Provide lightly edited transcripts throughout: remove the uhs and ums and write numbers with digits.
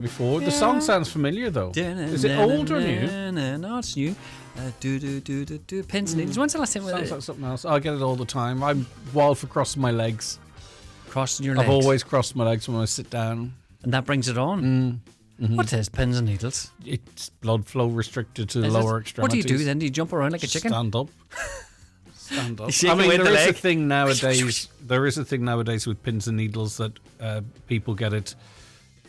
before. The song sounds familiar though. Is it old or new? No, it's new. Pins and needles. When's the last time? Sounds like something else. I get it all the time. I'm wild for crossing my legs. Crossing your legs? I've always crossed my legs when I sit down. And that brings it on? Mm-hmm. What is pins and needles? It's blood flow restricted to the lower extremities. What do you do then? Do you jump around like a chicken? Stand up. Stand up. I mean, there is a thing nowadays. There is a thing nowadays with pins and needles that people get it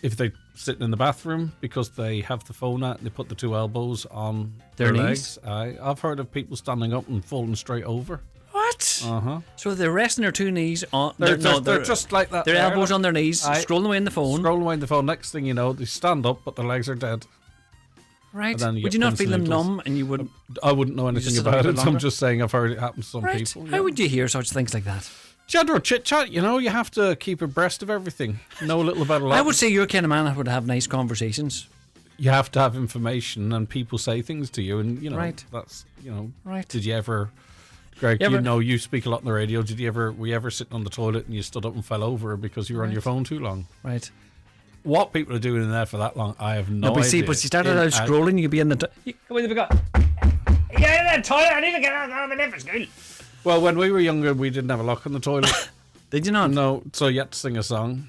if they're sitting in the bathroom because they have the phone out and they put the two elbows on their legs. I've heard of people standing up and falling straight over. What? So they're resting their two knees on. They're just like that. Their elbows on their knees, scrolling away in the phone. Scrolling away in the phone. Next thing you know, they stand up, but their legs are dead. Right. Would you not feel them numb and you wouldn't? I wouldn't know anything about it. I'm just saying I've heard it happen to some people. How would you hear such things like that? General chit chat, you have to keep abreast of everything. Know a little about a lot. I would say you're the kind of man that would have nice conversations. You have to have information, and people say things to you, and that's Right. Did you ever, Greg? You speak a lot on the radio. Were you ever sitting on the toilet and you stood up and fell over because you were on your phone too long? Right. What people are doing in there for that long, I have no idea. But you started out scrolling, you'd be in the in the toilet. I need to get out of the school. Well, when we were younger, we didn't have a lock on the toilet. Did you not? No, so you had to sing a song.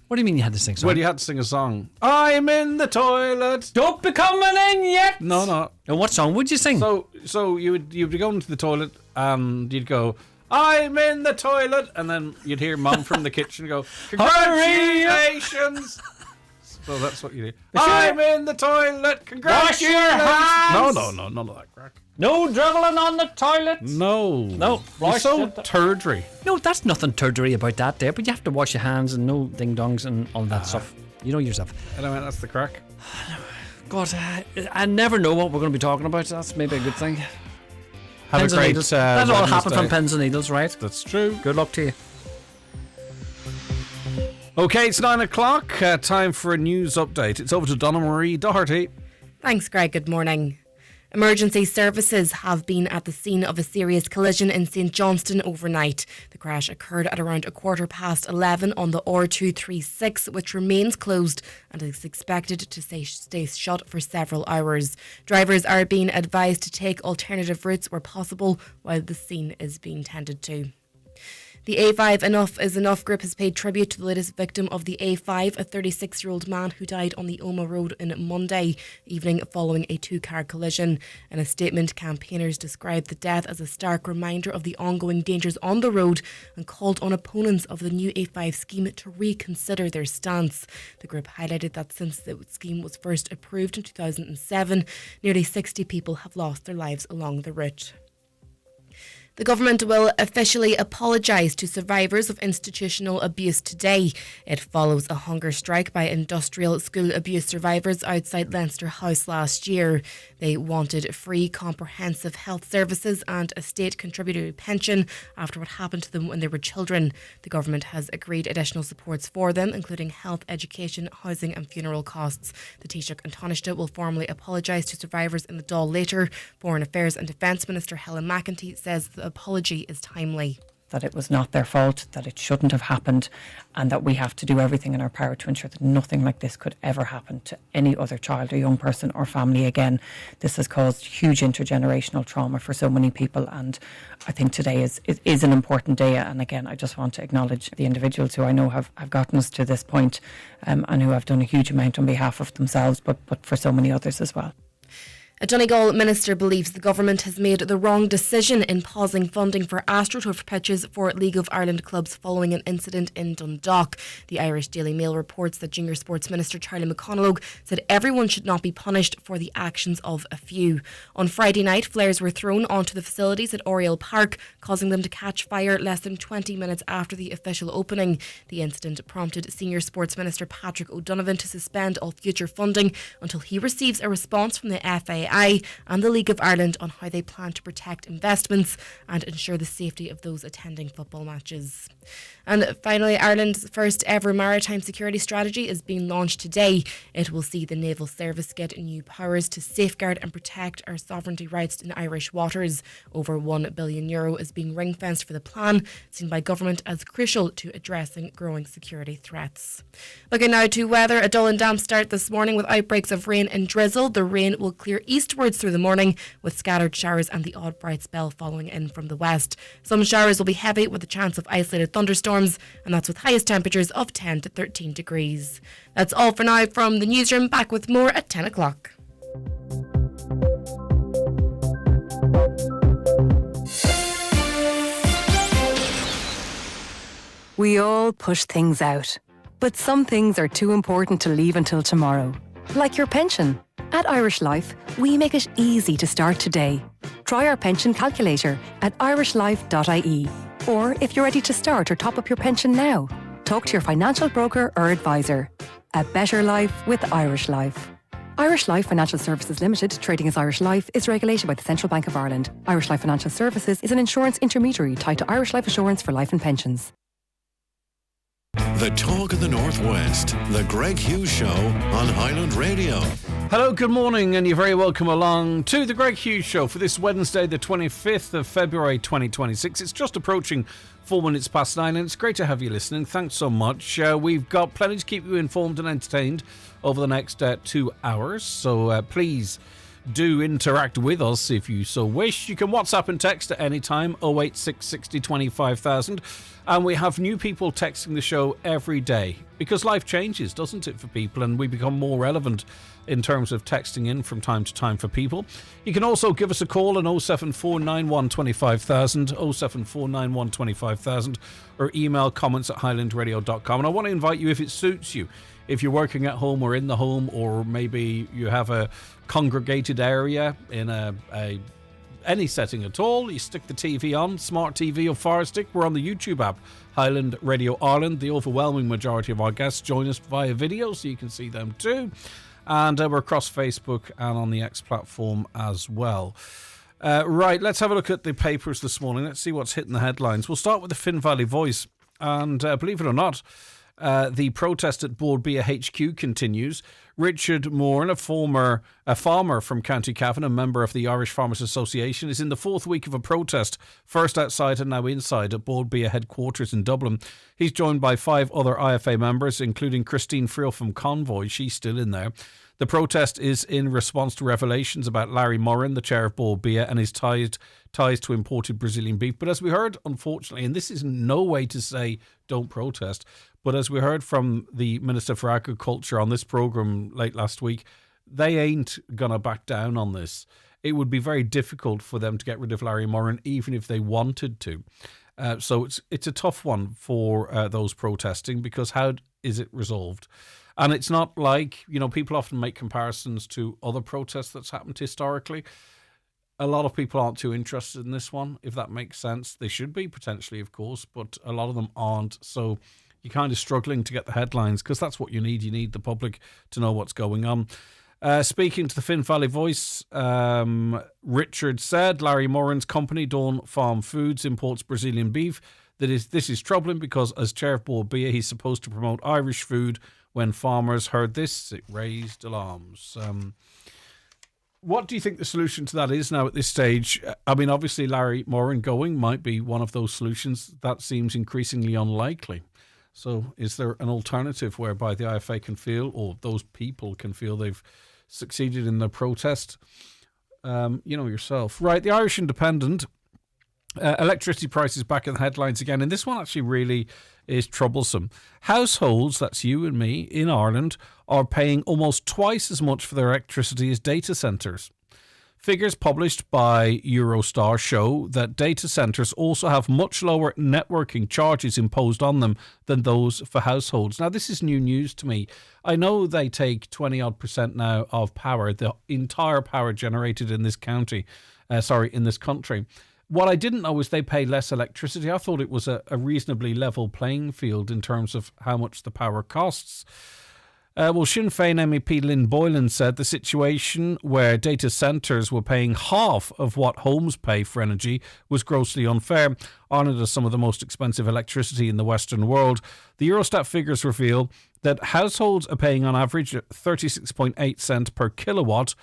What do you mean you had to sing a song? Well, you had to sing a song. I'm in the toilet. Don't be coming in yet. No. And what song would you sing? So you'd be going to the toilet and you'd go, I'm in the toilet, and then you'd hear Mum from the kitchen go, congratulations. So that's what you do. I'm in the toilet. Congratulations. Wash your hands. No, none of that crack. No dribbling on the toilet. No. You're so turdery. No, that's nothing turdery about that there, but you have to wash your hands and no ding-dongs and all that stuff. You know yourself. Anyway, that's the crack. God, I never know what we're going to be talking about. That's maybe a good thing. Have pins a great that all happened Wednesday. from pins and needles, right? That's true. Good luck to you. Okay, it's 9 o'clock. Time for a news update. It's over to Donna Marie Doherty. Thanks, Greg. Good morning. Emergency services have been at the scene of a serious collision in St Johnstone overnight. The crash occurred at around 11:15 on the R236, which remains closed and is expected to stay shut for several hours. Drivers are being advised to take alternative routes where possible while the scene is being tended to. The A5 Enough is Enough group has paid tribute to the latest victim of the A5, a 36-year-old man who died on the Omagh Road on Monday evening following a two-car collision. In a statement, campaigners described the death as a stark reminder of the ongoing dangers on the road and called on opponents of the new A5 scheme to reconsider their stance. The group highlighted that since the scheme was first approved in 2007, nearly 60 people have lost their lives along the route. The government will officially apologise to survivors of institutional abuse today. It follows a hunger strike by industrial school abuse survivors outside Leinster House last year. They wanted free comprehensive health services and a state contributory pension after what happened to them when they were children. The government has agreed additional supports for them, including health, education, housing and funeral costs. The Taoiseach and Taoiseach will formally apologise to survivors in the Dáil later. Foreign Affairs and Defence Minister Helen McEntee says the apology is timely. That it was not their fault, that it shouldn't have happened, and that we have to do everything in our power to ensure that nothing like this could ever happen to any other child or young person or family again. This has caused huge intergenerational trauma for so many people, and I think today is an important day. And again, I just want to acknowledge the individuals who I know have gotten us to this point, and who have done a huge amount on behalf of themselves, but for so many others as well. A Donegal minister believes the government has made the wrong decision in pausing funding for AstroTurf pitches for League of Ireland clubs following an incident in Dundalk. The Irish Daily Mail reports that Junior Sports Minister Charlie McConalogue said everyone should not be punished for the actions of a few. On Friday night, flares were thrown onto the facilities at Oriel Park, causing them to catch fire less than 20 minutes after the official opening. The incident prompted Senior Sports Minister Patrick O'Donovan to suspend all future funding until he receives a response from the FAI RAI and the League of Ireland on how they plan to protect investments and ensure the safety of those attending football matches. And finally, Ireland's first ever maritime security strategy is being launched today. It will see the Naval Service get new powers to safeguard and protect our sovereignty rights in Irish waters. Over €1 billion is being ring-fenced for the plan, seen by government as crucial to addressing growing security threats. Looking now to weather, a dull and damp start this morning with outbreaks of rain and drizzle. The rain will clear eastwards through the morning with scattered showers and the odd bright spell following in from the west. Some showers will be heavy with a chance of isolated thunderstorms, and that's with highest temperatures of 10 to 13 degrees. That's all for now from the newsroom. Back with more at 10 o'clock. We all push things out, but some things are too important to leave until tomorrow. Like your pension. At Irish Life, we make it easy to start today. Try our pension calculator at irishlife.ie. Or if you're ready to start or top up your pension now, talk to your financial broker or advisor. A better life with Irish Life. Irish Life Financial Services Limited, trading as Irish Life, is regulated by the Central Bank of Ireland. Irish Life Financial Services is an insurance intermediary tied to Irish Life Assurance for life and pensions. The talk of the Northwest, the Greg Hughes Show on Highland Radio. Hello, good morning, and you're very welcome along to the Greg Hughes Show for this Wednesday, the 25th of February 2026. It's just approaching 4 minutes past 9, and it's great to have you listening. Thanks so much. We've got plenty to keep you informed and entertained over the next 2 hours, so please do interact with us if you so wish. You can WhatsApp and text at any time, 086 60 25,000. And we have new people texting the show every day because life changes, doesn't it, for people, and we become more relevant in terms of texting in from time to time for people. You can also give us a call on 07491 25,000, 07491 25,000, or email comments at highlandradio.com. And I want to invite you, if it suits you, if you're working at home or in the home, or maybe you have a congregated area in any setting at all, you stick the TV on, smart TV or Fire Stick. We're on the YouTube app, Highland Radio Ireland. The overwhelming majority of our guests join us via video, so you can see them too. And we're across Facebook and on the X platform as well. Right, let's have a look at the papers this morning. Let's see what's hitting the headlines. We'll start with the Finn Valley Voice. And believe it or not, the protest at Bord Bia HQ continues. Richard Moran, a farmer from County Cavan, a member of the Irish Farmers Association, is in the fourth week of a protest, first outside and now inside at Bord Bia headquarters in Dublin. He's joined by 5 other IFA members, including Christine Friel from Convoy. She's still in there. The protest is in response to revelations about Larry Moran, the chair of Bord Bia, and his ties to imported Brazilian beef. But as we heard, unfortunately, and this is no way to say don't protest, but as we heard from the Minister for Agriculture on this programme late last week, they ain't going to back down on this. It would be very difficult for them to get rid of Larry Moran, even if they wanted to. So it's a tough one for those protesting, because how is it resolved? And it's not like, people often make comparisons to other protests that's happened historically. A lot of people aren't too interested in this one, if that makes sense. They should be, potentially, of course, but a lot of them aren't. So you're kind of struggling to get the headlines, because that's what you need. You need the public to know what's going on. Speaking to the Finn Valley Voice, Richard said Larry Moran's company, Dawn Farm Foods, imports Brazilian beef. This is troubling because as chair of Bord Bia, he's supposed to promote Irish food. When farmers heard this, it raised alarms. What do you think the solution to that is now at this stage? I mean, obviously Larry Moran going might be one of those solutions. That seems increasingly unlikely. So is there an alternative whereby the IFA can feel, or those people can feel, they've succeeded in their protest? Yourself. Right, the Irish Independent. Electricity prices back in the headlines again, and this one actually really is troublesome. Households, that's you and me, in Ireland, are paying almost twice as much for their electricity as data centres. Figures published by Eurostar show that data centres also have much lower networking charges imposed on them than those for households. Now, this is new news to me. I know they take 20% now of power, the entire power generated in this country. What I didn't know is they pay less electricity. I thought it was a reasonably level playing field in terms of how much the power costs. Well, Sinn Féin MEP Lynn Boylan said the situation where data centres were paying half of what homes pay for energy was grossly unfair. Ireland has some of the most expensive electricity in the Western world. The Eurostat figures reveal that households are paying on average 36.8 cents per kilowatt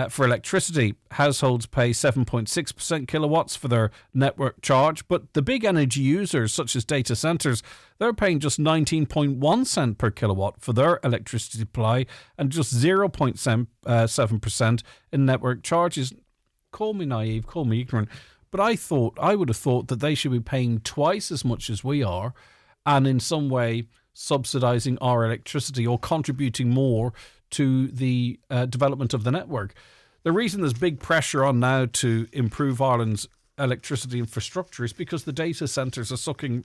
for electricity. Households pay 7.6% kilowatts for their network charge, but the big energy users, such as data centres, they're paying just 19.1 cent per kilowatt for their electricity supply and just 0.7% in network charges. Call me naive, call me ignorant, but I would have thought that they should be paying twice as much as we are, and in some way subsidising our electricity or contributing more to the development of the network. The reason there's big pressure on now to improve Ireland's electricity infrastructure is because the data centres are sucking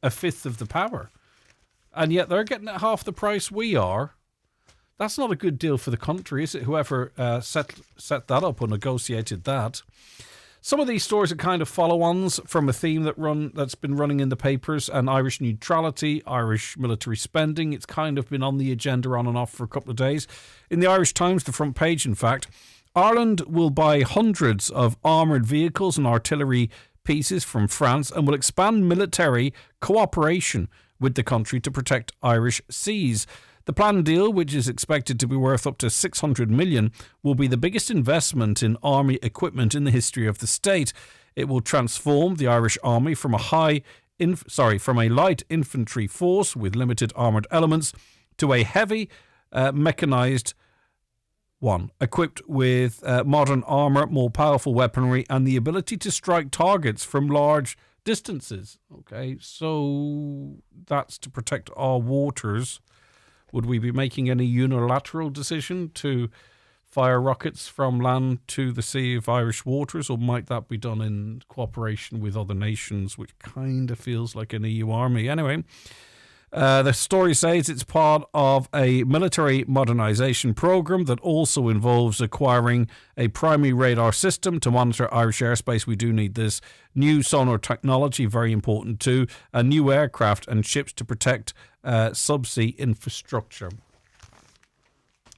a fifth of the power. And yet they're getting at half the price we are. That's not a good deal for the country, is it? Whoever set that up or negotiated that. Some of these stories are kind of follow-ons from a theme that's been running in the papers, and Irish neutrality, Irish military spending. It's kind of been on the agenda on and off for a couple of days. In the Irish Times, the front page, in fact, Ireland will buy hundreds of armoured vehicles and artillery pieces from France and will expand military cooperation with the country to protect Irish seas. The planned deal, which is expected to be worth up to 600 million, will be the biggest investment in army equipment in the history of the state. It will transform the Irish Army from a light infantry force with limited armoured elements to a heavy mechanised one, equipped with modern armour, more powerful weaponry, and the ability to strike targets from large distances. Okay, so that's to protect our waters. Would we be making any unilateral decision to fire rockets from land to the Sea of Irish waters, or might that be done in cooperation with other nations, which kind of feels like an EU army? Anyway, the story says it's part of a military modernisation programme that also involves acquiring a primary radar system to monitor Irish airspace. We do need this. New sonar technology, very important too. A new aircraft and ships to protect subsea infrastructure.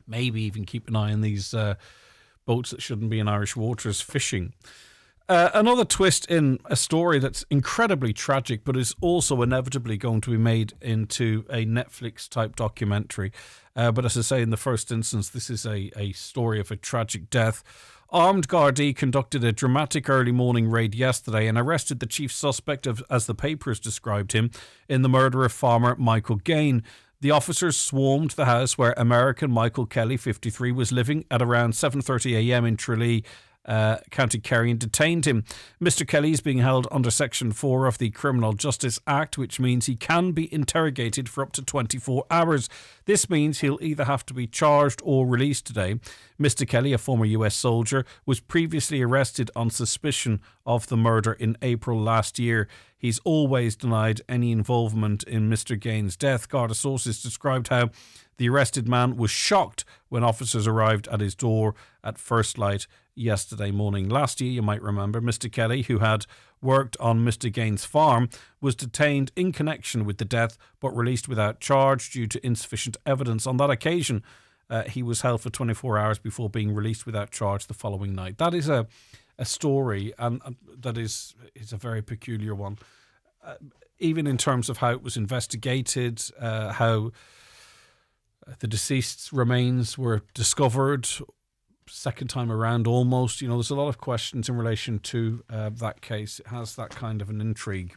Maybe even keep an eye on these boats that shouldn't be in Irish waters fishing. Another twist in a story that's incredibly tragic, but is also inevitably going to be made into a Netflix-type documentary. But as I say, in the first instance, this is a story of a tragic death. Armed Gardaí conducted a dramatic early morning raid yesterday and arrested the chief suspect of, as the papers described him, in the murder of farmer Michael Gain. The officers swarmed the house where American Michael Kelly, 53, was living at around 7:30 a.m. in Tralee, County Kerry, and detained him. Mr. Kelly is being held under Section 4 of the Criminal Justice Act, which means he can be interrogated for up to 24 hours. This means he'll either have to be charged or released today. Mr. Kelly, a former US soldier, was previously arrested on suspicion of the murder in April last year. He's always denied any involvement in Mr. Gain's death. Garda sources described how the arrested man was shocked when officers arrived at his door at first light yesterday morning. Last year, you might remember, Mr. Kelly, who had worked on Mr. Gain's farm, was detained in connection with the death but released without charge due to insufficient evidence. On that occasion, he was held for 24 hours before being released without charge the following night. That is a story, and that is a very peculiar one. Even in terms of how it was investigated, how the deceased's remains were discovered second time around almost. You know, there's a lot of questions in relation to that case. It has that kind of an intrigue.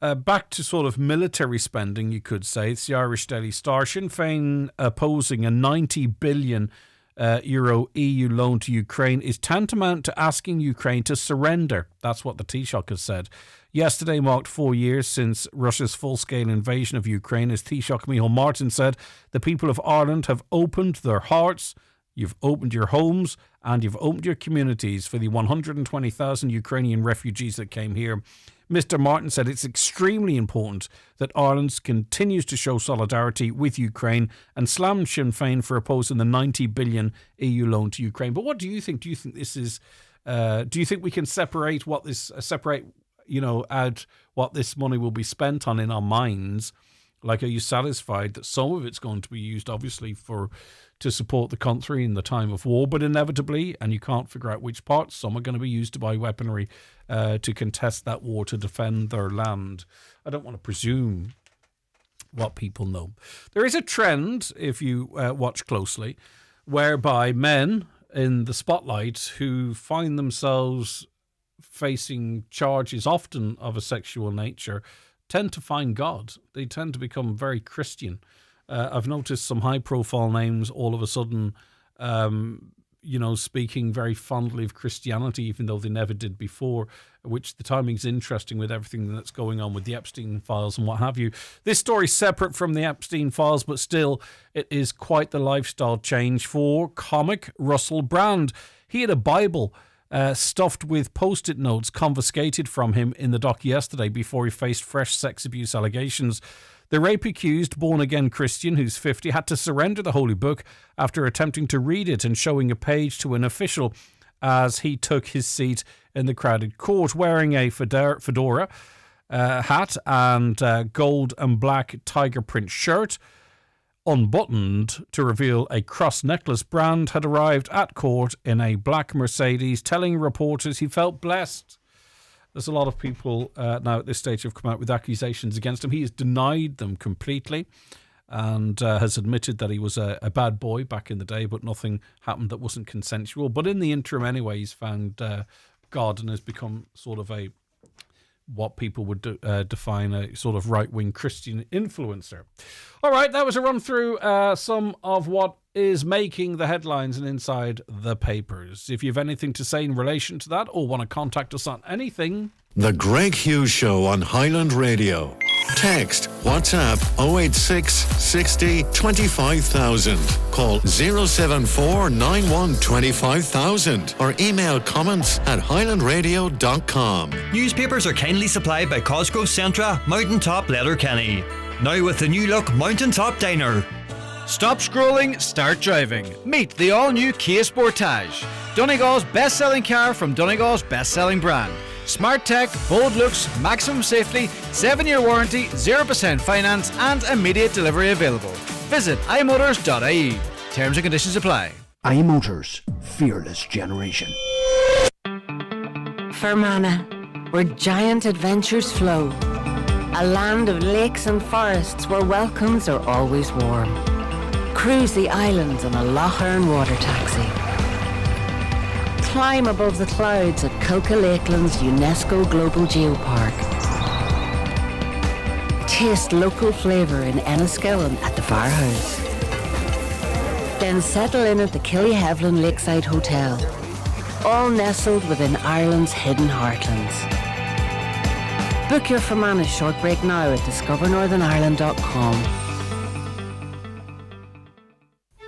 Back to sort of military spending, you could say. It's the Irish Daily Star. Sinn Féin opposing a €90 billion EU loan to Ukraine is tantamount to asking Ukraine to surrender. That's what the Taoiseach has said. Yesterday marked 4 years since Russia's full-scale invasion of Ukraine. As Taoiseach Micheál Martin said, the people of Ireland have opened their hearts, you've opened your homes, and you've opened your communities for the 120,000 Ukrainian refugees that came here. Mr. Martin said it's extremely important that Ireland continues to show solidarity with Ukraine and slammed Sinn Féin for opposing the €90 billion EU loan to Ukraine. But what do you think? Do you think this is? Do you think we can separate out what this money will be spent on in our minds, Like, are you satisfied that some of it's going to be used, obviously, to support the country in the time of war, but inevitably, and you can't figure out which parts, some are going to be used to buy weaponry to contest that war, to defend their land. I don't want to presume what people know. There is a trend, if you watch closely, whereby men in the spotlight who find themselves facing charges often of a sexual nature tend to find God. They tend to become very Christian. I've noticed some high-profile names all of a sudden, speaking very fondly of Christianity, even though they never did before, which the timing's interesting with everything that's going on with the Epstein files and what have you. This story's separate from the Epstein files, but still, it is quite the lifestyle change for comic Russell Brand. He had a Bible stuffed with Post-it notes confiscated from him in the dock yesterday before he faced fresh sex abuse allegations. The rape-accused, born-again Christian, who's 50, had to surrender the holy book after attempting to read it and showing a page to an official as he took his seat in the crowded court, wearing a fedora hat and gold and black tiger print shirt. Unbuttoned to reveal a cross necklace, Brand had arrived at court in a black Mercedes, telling reporters he felt blessed. There's a lot of people now at this stage have come out with accusations against him. He has denied them completely and has admitted that he was a bad boy back in the day, but nothing happened that wasn't consensual. But in the interim anyway, he's found God and has become sort of what people would define a sort of right-wing Christian influencer. All right, that was a run through some of what is making the headlines and inside the papers. If you have anything to say in relation to that or want to contact us on anything... The Greg Hughes Show on Highland Radio. Text WhatsApp 086 60 25000. Call 074 91 25000 or email comments at highlandradio.com. Newspapers are kindly supplied by Cosgrove Centra, Mountaintop Letterkenny. Now with the new look Mountaintop Diner. Stop scrolling, start driving. Meet the all-new Kia Sportage, Donegal's best-selling car from Donegal's best-selling brand. Smart tech, bold looks, maximum safety, 7-year warranty, 0% finance and immediate delivery available. Visit imotors.ie. Terms and conditions apply. iMotors, fearless generation. Fermanagh, where giant adventures flow. A land of lakes and forests where welcomes are always warm. Cruise the islands on a Lough Erne water taxi. Climb above the clouds at Kilka Lakeland's UNESCO Global Geopark. Taste local flavour in Enniskillen at the Firehouse. Then settle in at the Killyhevlin Lakeside Hotel, all nestled within Ireland's hidden heartlands. Book your Fermanagh short break now at discovernorthernireland.com.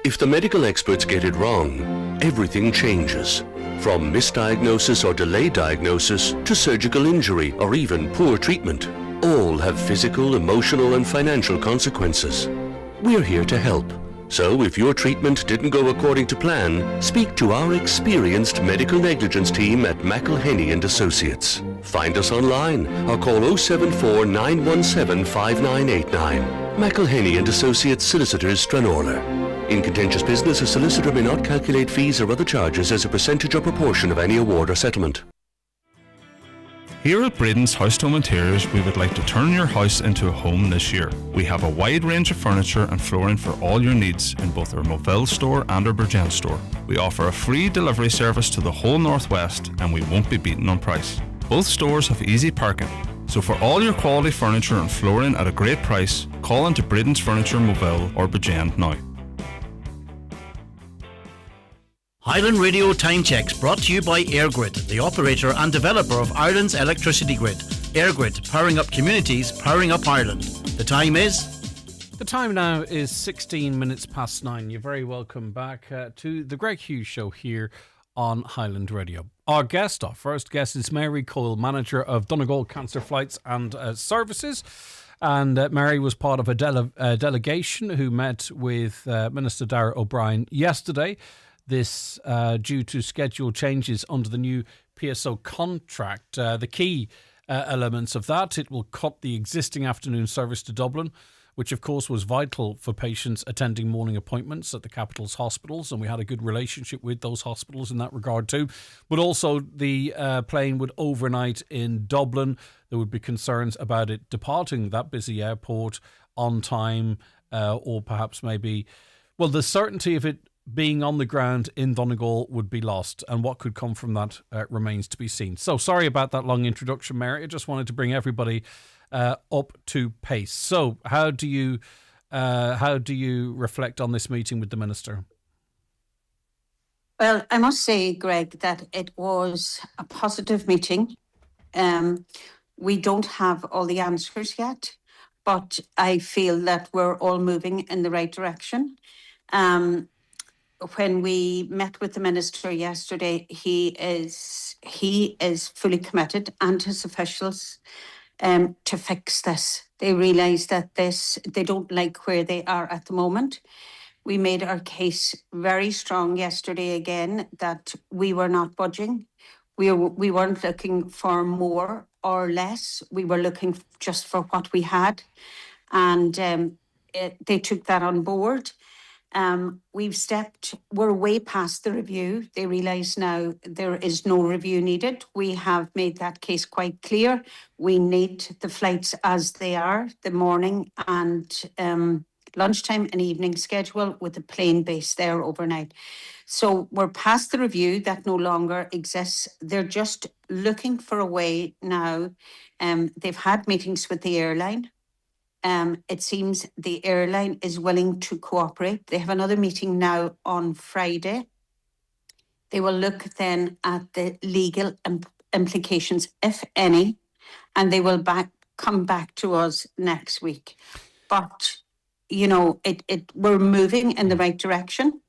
If the medical experts get it wrong, everything changes. From misdiagnosis or delayed diagnosis to surgical injury or even poor treatment, all have physical, emotional and financial consequences. We're here to help. So if your treatment didn't go according to plan, speak to our experienced medical negligence team at McElhenney and Associates. Find us online or call 074 917 5989. McElhenney and Associates Solicitors, Stranorlar. In contentious business, a solicitor may not calculate fees or other charges as a percentage or proportion of any award or settlement. Here at Braden's House Home Interiors, we would like to turn your house into a home this year. We have a wide range of furniture and flooring for all your needs in both our Moville store and our Bridgend store. We offer a free delivery service to the whole Northwest and we won't be beaten on price. Both stores have easy parking. So for all your quality furniture and flooring at a great price, call into Braden's Furniture Moville or Bridgend now. Highland Radio Time Checks brought to you by EirGrid, the operator and developer of Ireland's electricity grid. EirGrid, powering up communities, powering up Ireland. The time is... The time now is 16 minutes past 9. You're very welcome back to the Greg Hughes Show here on Highland Radio. Our first guest is Mary Coyle, manager of Donegal Cancer Flights and Services. And Mary was part of a delegation who met with Minister Darragh O'Brien yesterday. This due to schedule changes under the new PSO contract. The key elements of that, it will cut the existing afternoon service to Dublin, which of course was vital for patients attending morning appointments at the capital's hospitals, and we had a good relationship with those hospitals in that regard too. But also the plane would overnight in Dublin. There would be concerns about it departing that busy airport on time, or perhaps maybe, well, the certainty of it being on the ground in Donegal would be lost, and what could come from that remains to be seen. So sorry about that long introduction, Mary. I just wanted to bring everybody up to pace. So how do you reflect on this meeting with the Minister? Well, I must say, Greg, that it was a positive meeting. We don't have all the answers yet, but I feel that we're all moving in the right direction. When we met with the Minister yesterday, he is fully committed, and his officials, to fix this. They realise that they don't like where they are at the moment. We made our case very strong yesterday again that we were not budging. We weren't looking for more or less. We were looking just for what we had, and they took that on board. We're way past the review. They realise now there is no review needed. We have made that case quite clear. We need the flights as they are, the morning and lunchtime and evening schedule, with the plane base there overnight. So we're past the review. That no longer exists. They're just looking for a way now. They've had meetings with the airline. It seems the airline is willing to cooperate. They have another meeting now on Friday. They will look then at the legal implications, if any, and they will come back to us next week. But, we're moving in the right direction.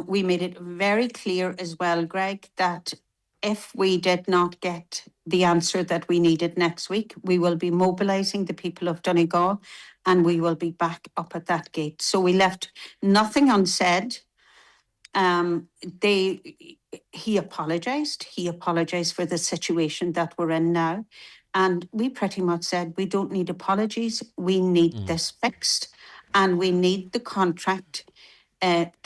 We made it very clear as well, Greg, that if we did not get the answer that we needed next week, we will be mobilising the people of Donegal, and we will be back up at that gate. So we left nothing unsaid. He apologised. He apologised for the situation that we're in now. And we pretty much said, we don't need apologies. We need this fixed, and we need the contract.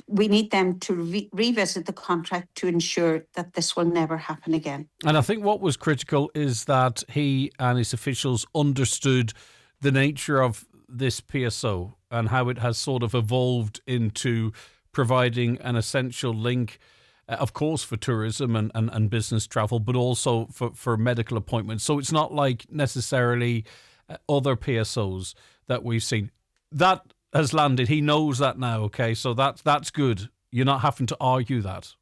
We need them to revisit the contract to ensure that this will never happen again. And I think what was critical is that he and his officials understood the nature of this PSO and how it has sort of evolved into providing an essential link, of course, for tourism and business travel, but also for medical appointments. So it's not like necessarily other PSOs that we've seen. That has landed. He knows that now, okay? So that's good. You're not having to argue that.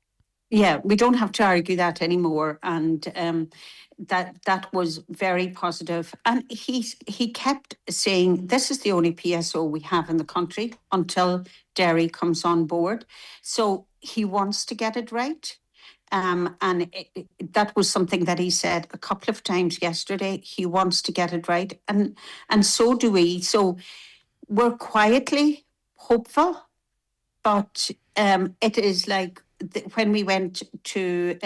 Yeah, we don't have to argue that anymore. And that was very positive. And he kept saying, this is the only PSO we have in the country until Derry comes on board. So he wants to get it right. And that was something that he said a couple of times yesterday. He wants to get it right. And so do we. So we're quietly hopeful, but it is like when we went to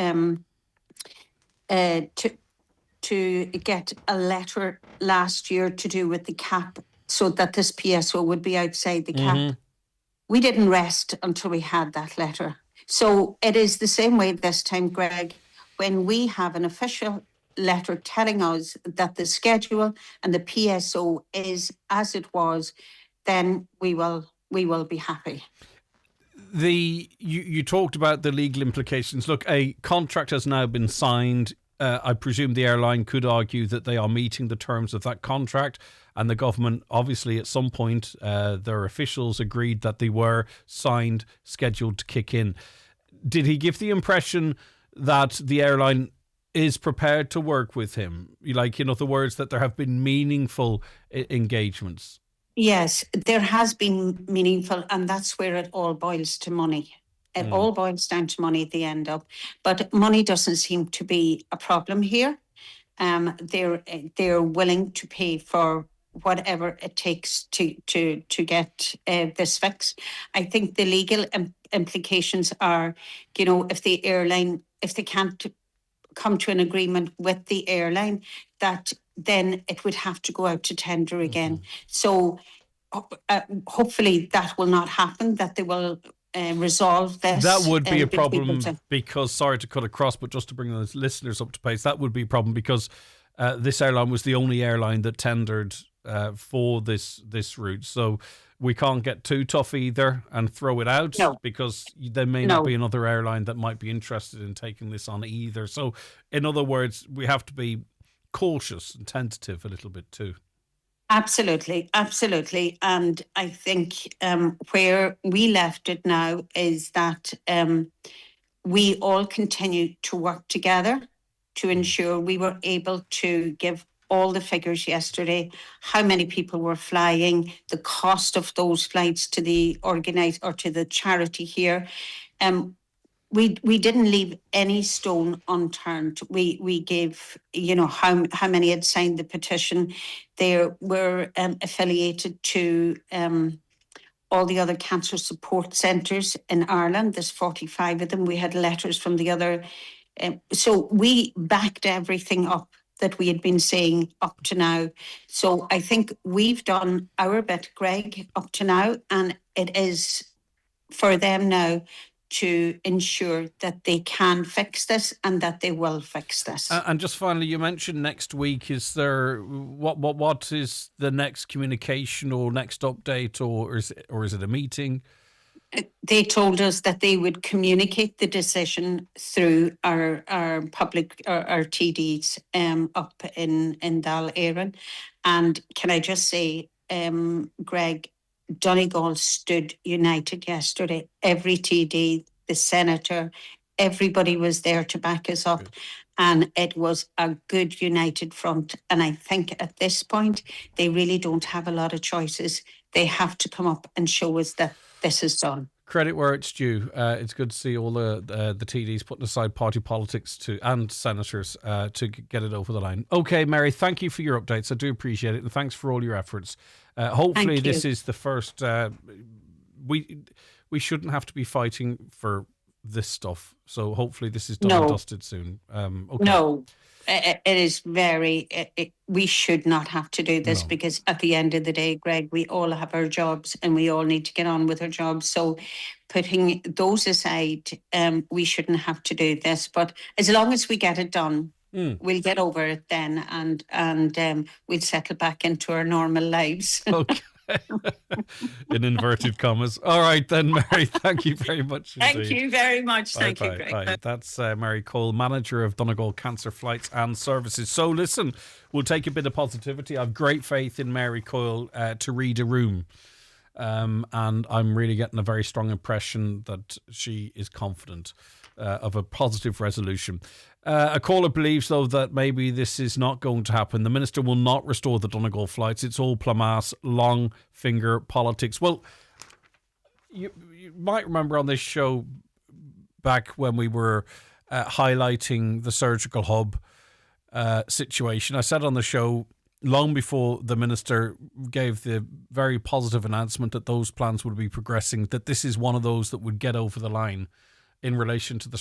get a letter last year to do with the cap, so that this PSO would be outside the cap. We didn't rest until we had that letter. So it is the same way this time, Greg. When we have an official letter telling us that the schedule and the PSO is as it was, then we will be happy. You talked about the legal implications. Look, a contract has now been signed. I presume the airline could argue that they are meeting the terms of that contract, and the government, obviously, at some point, their officials agreed that they were signed, scheduled to kick in. Did he give the impression that the airline is prepared to work with him? Like, in other words, that there have been meaningful engagements? Yes, there has been meaningful, and that's where it all boils to money. It all boils down to money at the end of. But money doesn't seem to be a problem here. They're willing to pay for whatever it takes to get this fixed. I think the legal implications are, if the airline, if they can't come to an agreement with the airline, that then it would have to go out to tender again. So hopefully that will not happen, that they will resolve this. That would be a problem because, sorry to cut across, but just to bring the listeners up to pace, that would be a problem because this airline was the only airline that tendered for this route. So we can't get too tough either and throw it out because there may not be another airline that might be interested in taking this on either. So in other words, we have to be cautious and tentative a little bit too. Absolutely. And I think where we left it now is that we all continue to work together to ensure we were able to give all the figures yesterday, how many people were flying, the cost of those flights to the organised or to the charity here. We didn't leave any stone unturned. We gave, how many had signed the petition. They were affiliated to all the other cancer support centres in Ireland. There's 45 of them. We had letters from the other. So we backed everything up that we had been saying up to now. So I think we've done our bit, Greg, up to now, and it is for them now to ensure that they can fix this and that they will fix this. And just finally, you mentioned next week. Is there what is the next communication or next update, or is it a meeting? They told us that they would communicate the decision through our public, our TDs up in Dáil Éireann. And can I just say, Greg, Donegal stood united yesterday. Every TD, the senator, everybody was there to back us up. Good. And it was a good united front. And I think at this point, they really don't have a lot of choices. They have to come up and show us that this is done. Credit where it's due. It's good to see all the TDs putting aside party politics and senators to get it over the line. Okay, Mary, thank you for your updates. I do appreciate it, and thanks for all your efforts. Hopefully this is the first. We shouldn't have to be fighting for this stuff. So hopefully this is done and dusted soon. Okay. No. It is very, we should not have to do this because at the end of the day, Greg, we all have our jobs and we all need to get on with our jobs. So putting those aside, we shouldn't have to do this. But as long as we get it done, we'll get over it then and we'll settle back into our normal lives. Okay. In inverted commas. All right then, Mary, thank you very much indeed. Thank you very much. Thank you, Greg. Bye. That's Mary Cole, manager of Donegal Cancer Flights and Services. So listen, we'll take a bit of positivity. I have great faith in Mary Cole to read a room. And I'm really getting a very strong impression that she is confident of a positive resolution. A caller believes, though, that maybe this is not going to happen. The minister will not restore the Donegal flights. It's all Plamass, long finger politics. Well, you might remember on this show back when we were highlighting the surgical hub situation, I said on the show, long before the minister gave the very positive announcement that those plans would be progressing, that this is one of those that would get over the line in relation to the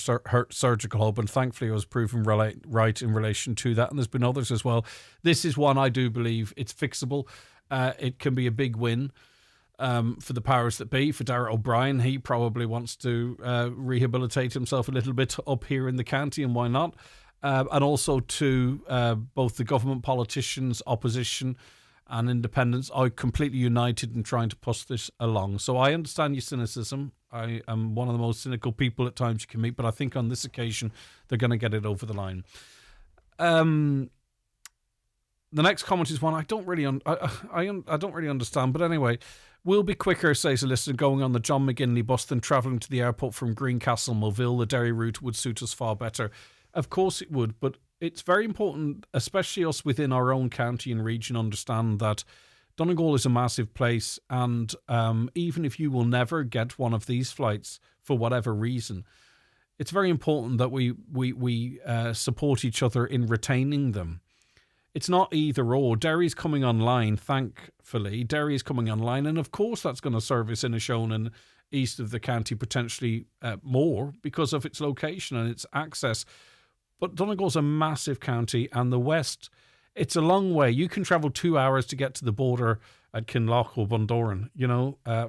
surgical hub, and thankfully I was proven right in relation to that, and there's been others as well. This is one I do believe it's fixable. It can be a big win for the powers that be. For Darragh O'Brien, he probably wants to rehabilitate himself a little bit up here in the county, and why not? And also to both the government politicians, opposition and independents are completely united in trying to push this along. So I understand your cynicism. I am one of the most cynical people at times you can meet, but I think on this occasion they're going to get it over the line. The next comment is one I don't really understand, but anyway, we'll be quicker, says a listener, going on the John McGinley bus than travelling to the airport from Greencastle, Moville. The Derry route would suit us far better. Of course it would, but it's very important, especially us within our own county and region, understand that Donegal is a massive place, and even if you will never get one of these flights for whatever reason, it's very important that we support each other in retaining them. It's not either or. Derry's coming online, thankfully. Derry is coming online, and of course that's going to service Inishowen and east of the county potentially more because of its location and its access. But Donegal's a massive county, and the west, it's a long way. You can travel 2 hours to get to the border at Kinloch or Bundoran,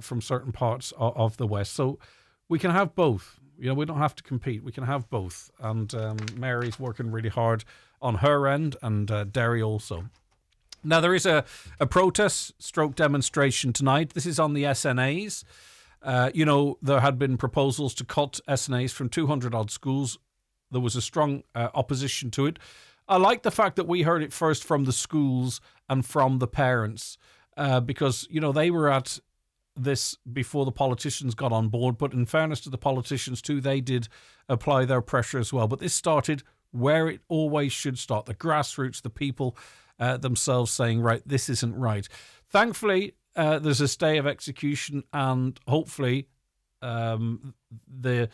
from certain parts of the west. So we can have both. We don't have to compete. We can have both. And Mary's working really hard on her end, and Derry also. Now, there is a protest stroke demonstration tonight. This is on the SNAs. There had been proposals to cut SNAs from 200-odd schools. There was a strong opposition to it. I like the fact that we heard it first from the schools and from the parents because, they were at this before the politicians got on board. But in fairness to the politicians too, they did apply their pressure as well. But this started where it always should start, the grassroots, the people themselves saying, right, this isn't right. Thankfully, there's a stay of execution, and hopefully the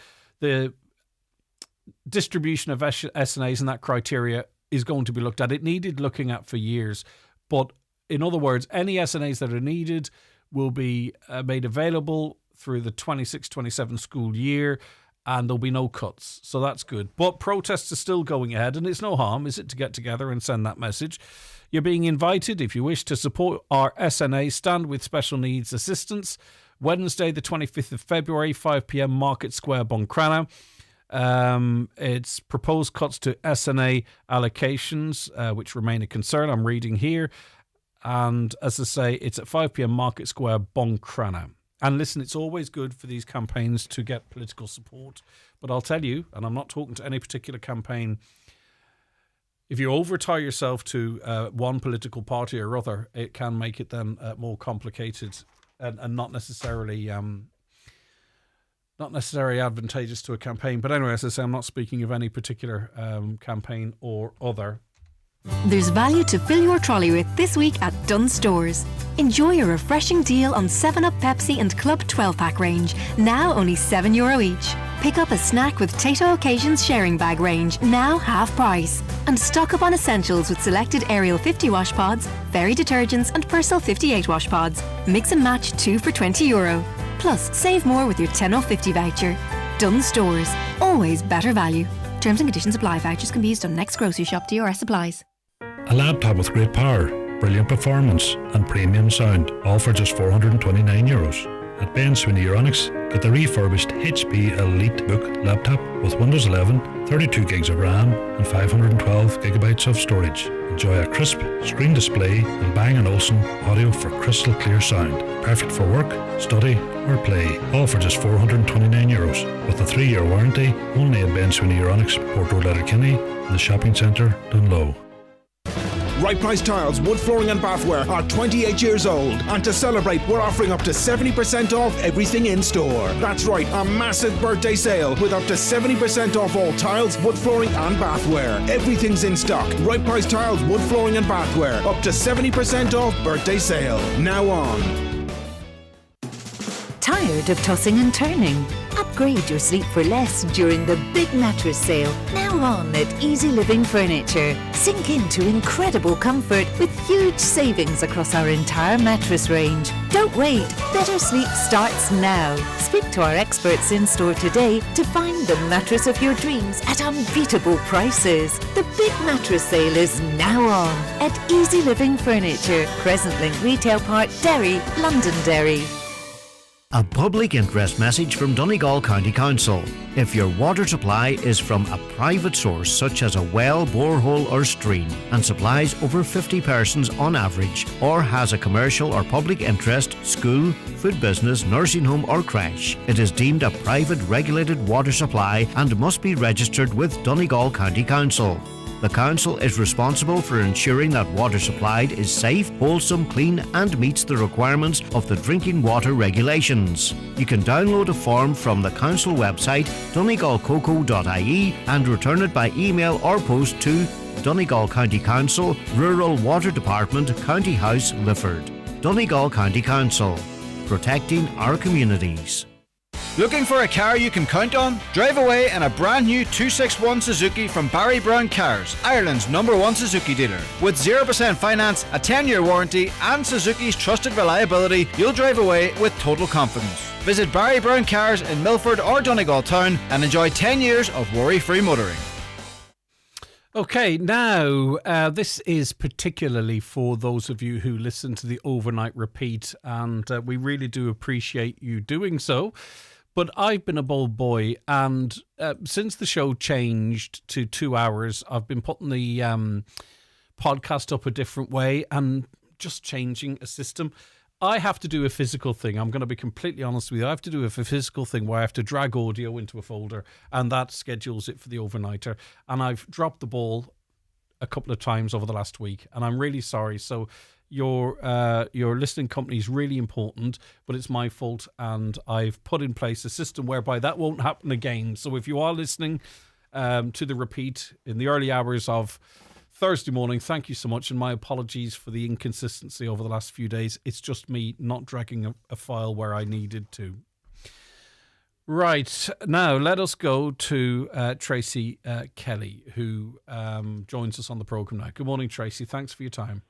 distribution of SNAs and that criteria is going to be looked at. It needed looking at for years. But in other words, any SNAs that are needed will be made available through the 26-27 school year, and there'll be no cuts. So that's good. But protests are still going ahead, and it's no harm, is it, to get together and send that message. You're being invited, if you wish, to support our SNA Stand with Special Needs Assistance. Wednesday, the 25th of February, 5 p.m, Market Square, Buncrana. It's proposed cuts to SNA allocations, which remain a concern. I'm reading here. And as I say, it's at 5 p.m, Market Square, Buncrana. And listen, it's always good for these campaigns to get political support. But I'll tell you, and I'm not talking to any particular campaign, if you overtie yourself to one political party or other, it can make it then more complicated and not necessarily advantageous to a campaign. But anyway, as I say, I'm not speaking of any particular campaign or other. There's value to fill your trolley with this week at Dunnes Stores. Enjoy a refreshing deal on 7up Pepsi and Club 12-pack range, now only €7 each. Pick up a snack with Tato Occasions sharing bag range, now half price. And stock up on essentials with selected Ariel 50 wash pods, Fairy detergents and Persil 58 wash pods. Mix and match 2 for €20. Plus, save more with your 10 off 50 voucher. Dunnes Stores, always better value. Terms and conditions apply. Vouchers can be used on next grocery shop. DRS applies. A laptop with great power, brilliant performance and premium sound, all for just €429. At Ben Sweeney Euronics, get the refurbished HP EliteBook laptop with Windows 11, 32 gigs of RAM and 512 gigabytes of storage. Enjoy a crisp screen display and Bang & Olufsen audio for crystal clear sound. Perfect for work, study or play, all for just €429. With a 3-year warranty, only at Ben Sweeney Euronics, Port Road, Letterkenny, and the shopping centre, Dunlow. Right Price Tiles, wood flooring and bathware are 28 years old, and to celebrate we're offering up to 70% off everything in store. That's right, a massive birthday sale with up to 70% off all tiles, wood flooring and bathware. Everything's in stock. Right Price Tiles, wood flooring and bathware, up to 70% off birthday sale. Now on. Tired of tossing and turning? Upgrade your sleep for less during the big mattress sale. Now on at Easy Living Furniture. Sink into incredible comfort with huge savings across our entire mattress range. Don't wait. Better sleep starts now. Speak to our experts in store today to find the mattress of your dreams at unbeatable prices. The big mattress sale is now on at Easy Living Furniture, Crescent Link Retail Park, Derry, Londonderry. A public interest message from Donegal County Council. If your water supply is from a private source such as a well, borehole or stream and supplies over 50 persons on average, or has a commercial or public interest, school, food business, nursing home or creche, it is deemed a private regulated water supply and must be registered with Donegal County Council. The Council is responsible for ensuring that water supplied is safe, wholesome, clean and meets the requirements of the drinking water regulations. You can download a form from the Council website donegalcoco.ie and return it by email or post to Donegal County Council, Rural Water Department, County House, Lifford. Donegal County Council, protecting our communities. Looking for a car you can count on? Drive away in a brand new 261 Suzuki from Barry Brown Cars, Ireland's #1 Suzuki dealer. With 0% finance, a 10-year warranty and Suzuki's trusted reliability, you'll drive away with total confidence. Visit Barry Brown Cars in Milford or Donegal Town and enjoy 10 years of worry-free motoring. Okay, now this is particularly for those of you who listen to the overnight repeat, and we really do appreciate you doing so. But I've been a bold boy, and since the show changed to 2 hours, I've been putting the podcast up a different way and just changing a system. I have to do a physical thing. I'm going to be completely honest with you. I have to do a physical thing where I have to drag audio into a folder, and that schedules it for the overnighter. And I've dropped the ball a couple of times over the last week, and I'm really sorry. So your listening company is really important, but it's my fault, and I've put in place a system whereby that won't happen again. So if you are listening to the repeat in the early hours of Thursday morning, thank you so much, and my apologies for the inconsistency over the last few days. It's just me not dragging a file where I needed to. Right, now let us go to Tracy Kelly, who joins us on the programme now. Good morning, Tracy. Thanks for your time.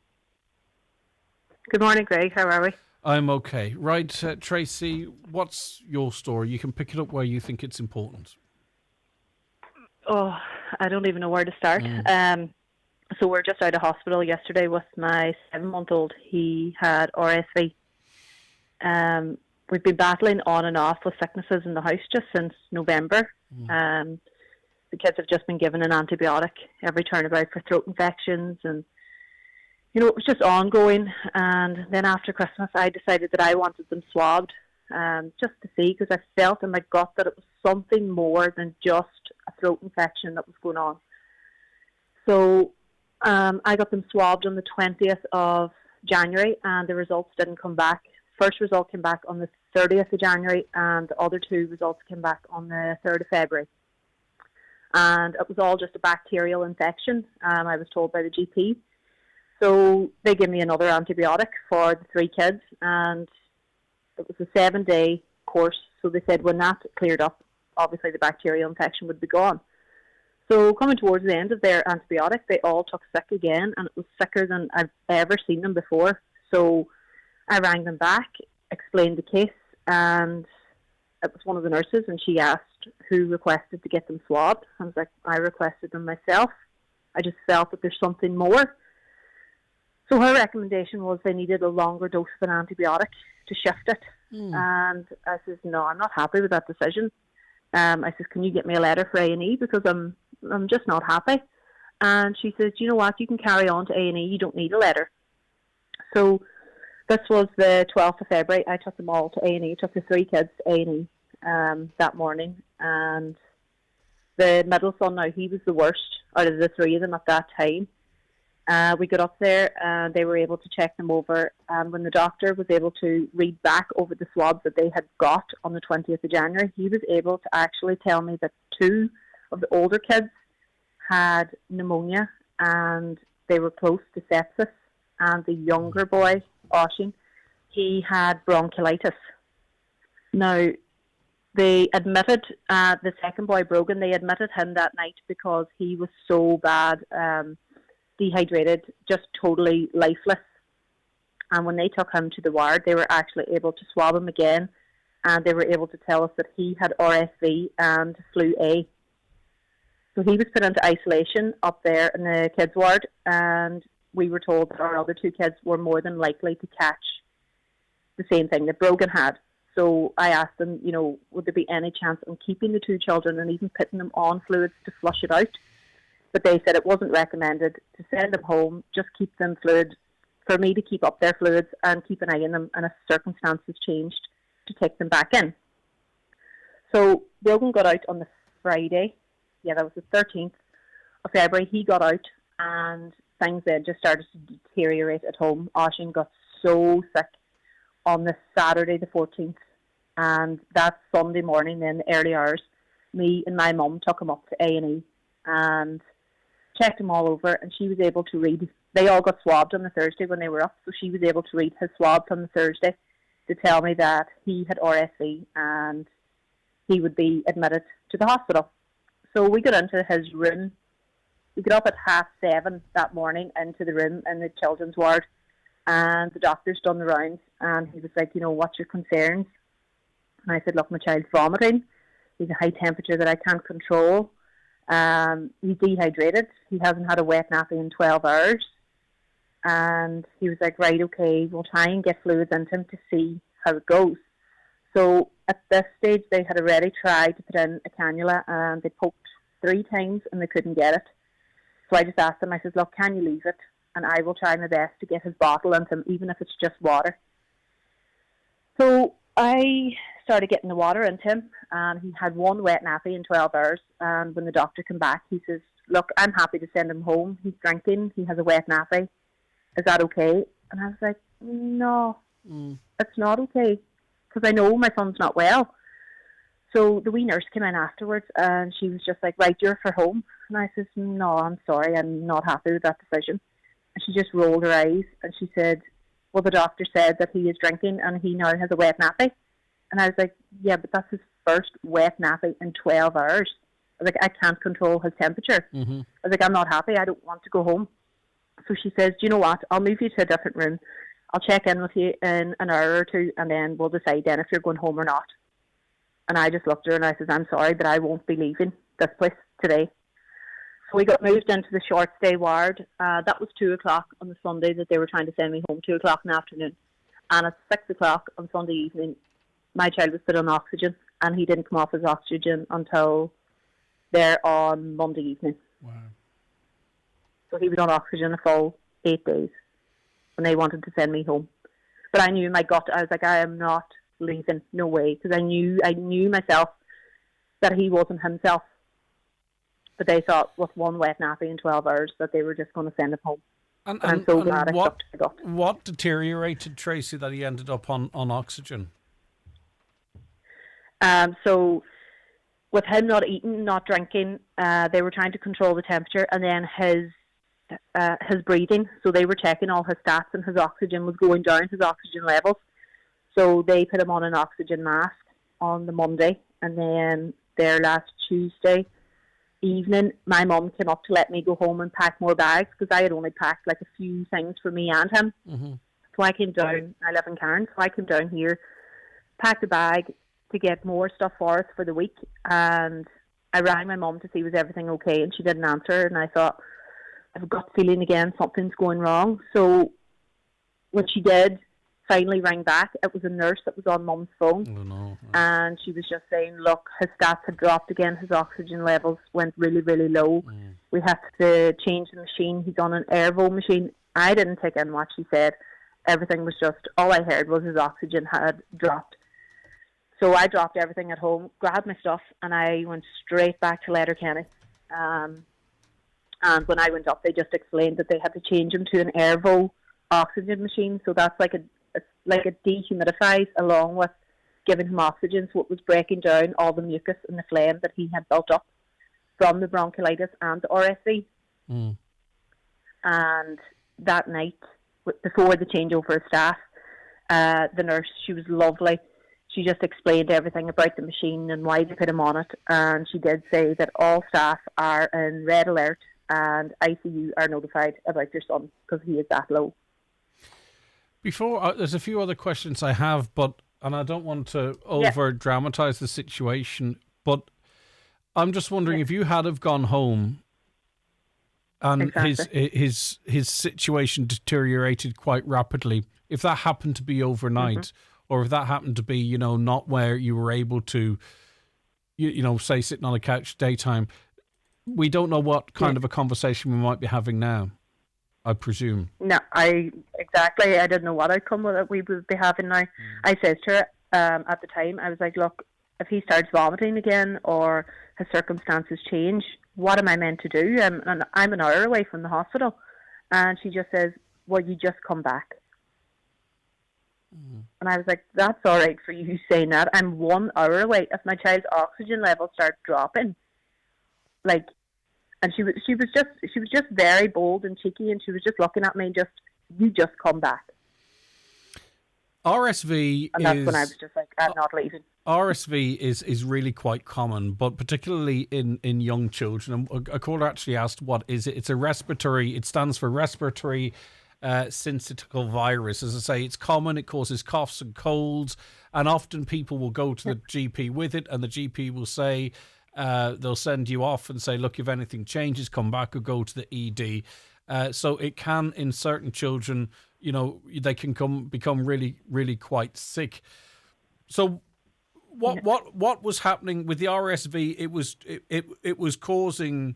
Good morning, Greg. How are we? I'm okay. Right, Tracy, what's your story? You can pick it up where you think it's important. Oh, I don't even know where to start. So we're just out of hospital yesterday with my 7-month-old. He had RSV. We've been battling on and off with sicknesses in the house just since November. The kids have just been given an antibiotic every turnabout for throat infections, and it was just ongoing. And then after Christmas, I decided that I wanted them swabbed, just to see, because I felt in my gut that it was something more than just a throat infection that was going on. So I got them swabbed on the 20th of January, and the results didn't come back. First result came back on the 30th of January, and the other 2 results came back on the 3rd of February. And it was all just a bacterial infection, I was told by the GP. So they gave me another antibiotic for the 3 kids, and it was a 7-day course. So they said when that cleared up, obviously the bacterial infection would be gone. So coming towards the end of their antibiotic, they all took sick again, and it was sicker than I've ever seen them before. So I rang them back, explained the case, and it was one of the nurses, and she asked who requested to get them swabbed. I was like, I requested them myself. I just felt that there's something more. So her recommendation was they needed a longer dose of an antibiotic to shift it. And I says, no, I'm not happy with that decision. I says, can you get me a letter for A&E, because I'm just not happy. And she says, you know what, you can carry on to A&E, you don't need a letter. So this was the 12th of February. I took them all to A&E, took the 3 kids to A&E that morning. And the middle son, now he was the worst out of the 3 of them at that time. We got up there and they were able to check them over. And when the doctor was able to read back over the swabs that they had got on the 20th of January, he was able to actually tell me that 2 of the older kids had pneumonia and they were close to sepsis. And the younger boy, Oshin, he had bronchiolitis. Now, they admitted the second boy, Brogan, they admitted him that night because he was so bad, dehydrated, just totally lifeless. And when they took him to the ward, they were actually able to swab him again, and they were able to tell us that he had RSV and flu A. So he was put into isolation up there in the kids' ward, and we were told that our other 2 kids were more than likely to catch the same thing that Brogan had. So I asked them, would there be any chance on keeping the 2 children and even putting them on fluids to flush it out? But they said it wasn't recommended to send them home, just keep them fluid, for me to keep up their fluids and keep an eye on them, and if circumstances changed, to take them back in. So Brogan got out on the Friday. Yeah, that was the 13th of February. He got out, and things then just started to deteriorate at home. Oshin got so sick on the Saturday the 14th, and that Sunday morning, then the early hours, me and my mum took him up to A&E and checked him all over, and she was able to read. They all got swabbed on the Thursday when they were up, so she was able to read his swab from the Thursday to tell me that he had RSV and he would be admitted to the hospital. So we got into his room. We got up at 7:30 that morning into the room in the children's ward, and the doctor's done the rounds, and he was like, what's your concerns? And I said, look, my child's vomiting. He's a high temperature that I can't control. He's dehydrated. He hasn't had a wet nappy in 12 hours. And he was like, right, okay, we'll try and get fluids into him to see how it goes. So at this stage, they had already tried to put in a cannula, and they poked 3 times and they couldn't get it. So I just asked him, I said, look, can you leave it? And I will try my best to get his bottle into him, even if it's just water. So I started getting the water into him, and he had 1 wet nappy in 12 hours. And when the doctor came back, he says, look, I'm happy to send him home. He's drinking. He has a wet nappy. Is that okay? And I was like, no, it's not okay, because I know my son's not well. So the wee nurse came in afterwards, and she was just like, right, you're for home. And I says, no, I'm sorry, I'm not happy with that decision. And she just rolled her eyes, and she said, well, the doctor said that he is drinking and he now has a wet nappy. And I was like, yeah, but that's his first wet nappy in 12 hours. I was like, I can't control his temperature. I was like, I'm not happy, I don't want to go home. So she says, do you know what, I'll move you to a different room. I'll check in with you in an hour or 2, and then we'll decide then if you're going home or not. And I just looked at her and I said, I'm sorry, but I won't be leaving this place today. So we got moved into the short stay ward. That was 2 o'clock on the Sunday that they were trying to send me home, 2 o'clock in the afternoon. And at 6 o'clock on Sunday evening, my child was put on oxygen, and he didn't come off his oxygen until there on Monday evening. Wow. So he was on oxygen a full 8 days when they wanted to send me home. But I knew in my gut, I was like, I am not leaving, no way, because I knew myself that he wasn't himself. But they thought with 1 wet nappy in 12 hours that they were just going to send him home. And I'm so glad I stuck to my gut. What deteriorated, Tracy, that he ended up on oxygen? So with him not eating, not drinking, they were trying to control the temperature, and then his breathing. So they were checking all his stats, and his oxygen was going down, his oxygen levels. So they put him on an oxygen mask on the Monday, and then their last Tuesday evening, my mum came up to let me go home and pack more bags, because I had only packed like a few things for me and him. So I came down, I live in Cairns, so I came down here, packed a bag to get more stuff for us for the week, and I rang my mum to see was everything okay, and she didn't answer, and I thought, I've got feeling again something's going wrong. So when she did finally rang back, it was a nurse that was on mum's phone. Oh, no. And she was just saying, look, his stats had dropped again, his oxygen levels went really, really low. We have to change the machine. He's on an Airvo machine. I didn't take in what she said. Everything was just, all I heard was his oxygen had dropped. So I dropped everything at home, grabbed my stuff, and I went straight back to Letterkenny. And when I went up, they just explained that they had to change him to an Airvo oxygen machine. So that's like it dehumidifies along with giving him oxygen. So it was breaking down all the mucus and the phlegm that he had built up from the bronchiolitis and the RSV. And that night, before the changeover of staff, the nurse, she was lovely. She just explained everything about the machine and why they put him on it. And she did say that all staff are in red alert and ICU are notified about your son because he is that low. Before, there's a few other questions I have, and I don't want to over-dramatise the situation, but I'm just wondering if you had have gone home and his situation deteriorated quite rapidly, if that happened to be overnight, or if that happened to be, not where you were able to, say sitting on a couch daytime, we don't know what kind of a conversation we might be having now, I presume. No, I didn't know what outcome we would be having now. I said to her at the time, I was like, look, if he starts vomiting again or his circumstances change, what am I meant to do? And I'm an hour away from the hospital. And she just says, well, you just come back. And I was like, that's all right for you saying that. I'm 1 hour away. If my child's oxygen levels start dropping, and she was just very bold and cheeky, and she was just looking at me, you just come back. RSV and that's when I was just like, I'm not leaving. RSV is really quite common, but particularly in young children. And a caller actually asked, what is it? It's it stands for respiratory syncytial virus. As I say, it's common. It causes coughs and colds, and often people will go to the GP with it, and the GP will say, they'll send you off and say, look, if anything changes, come back or go to the ED. So it can, in certain children, they can become really, really quite sick. So what was happening with the RSV? It was causing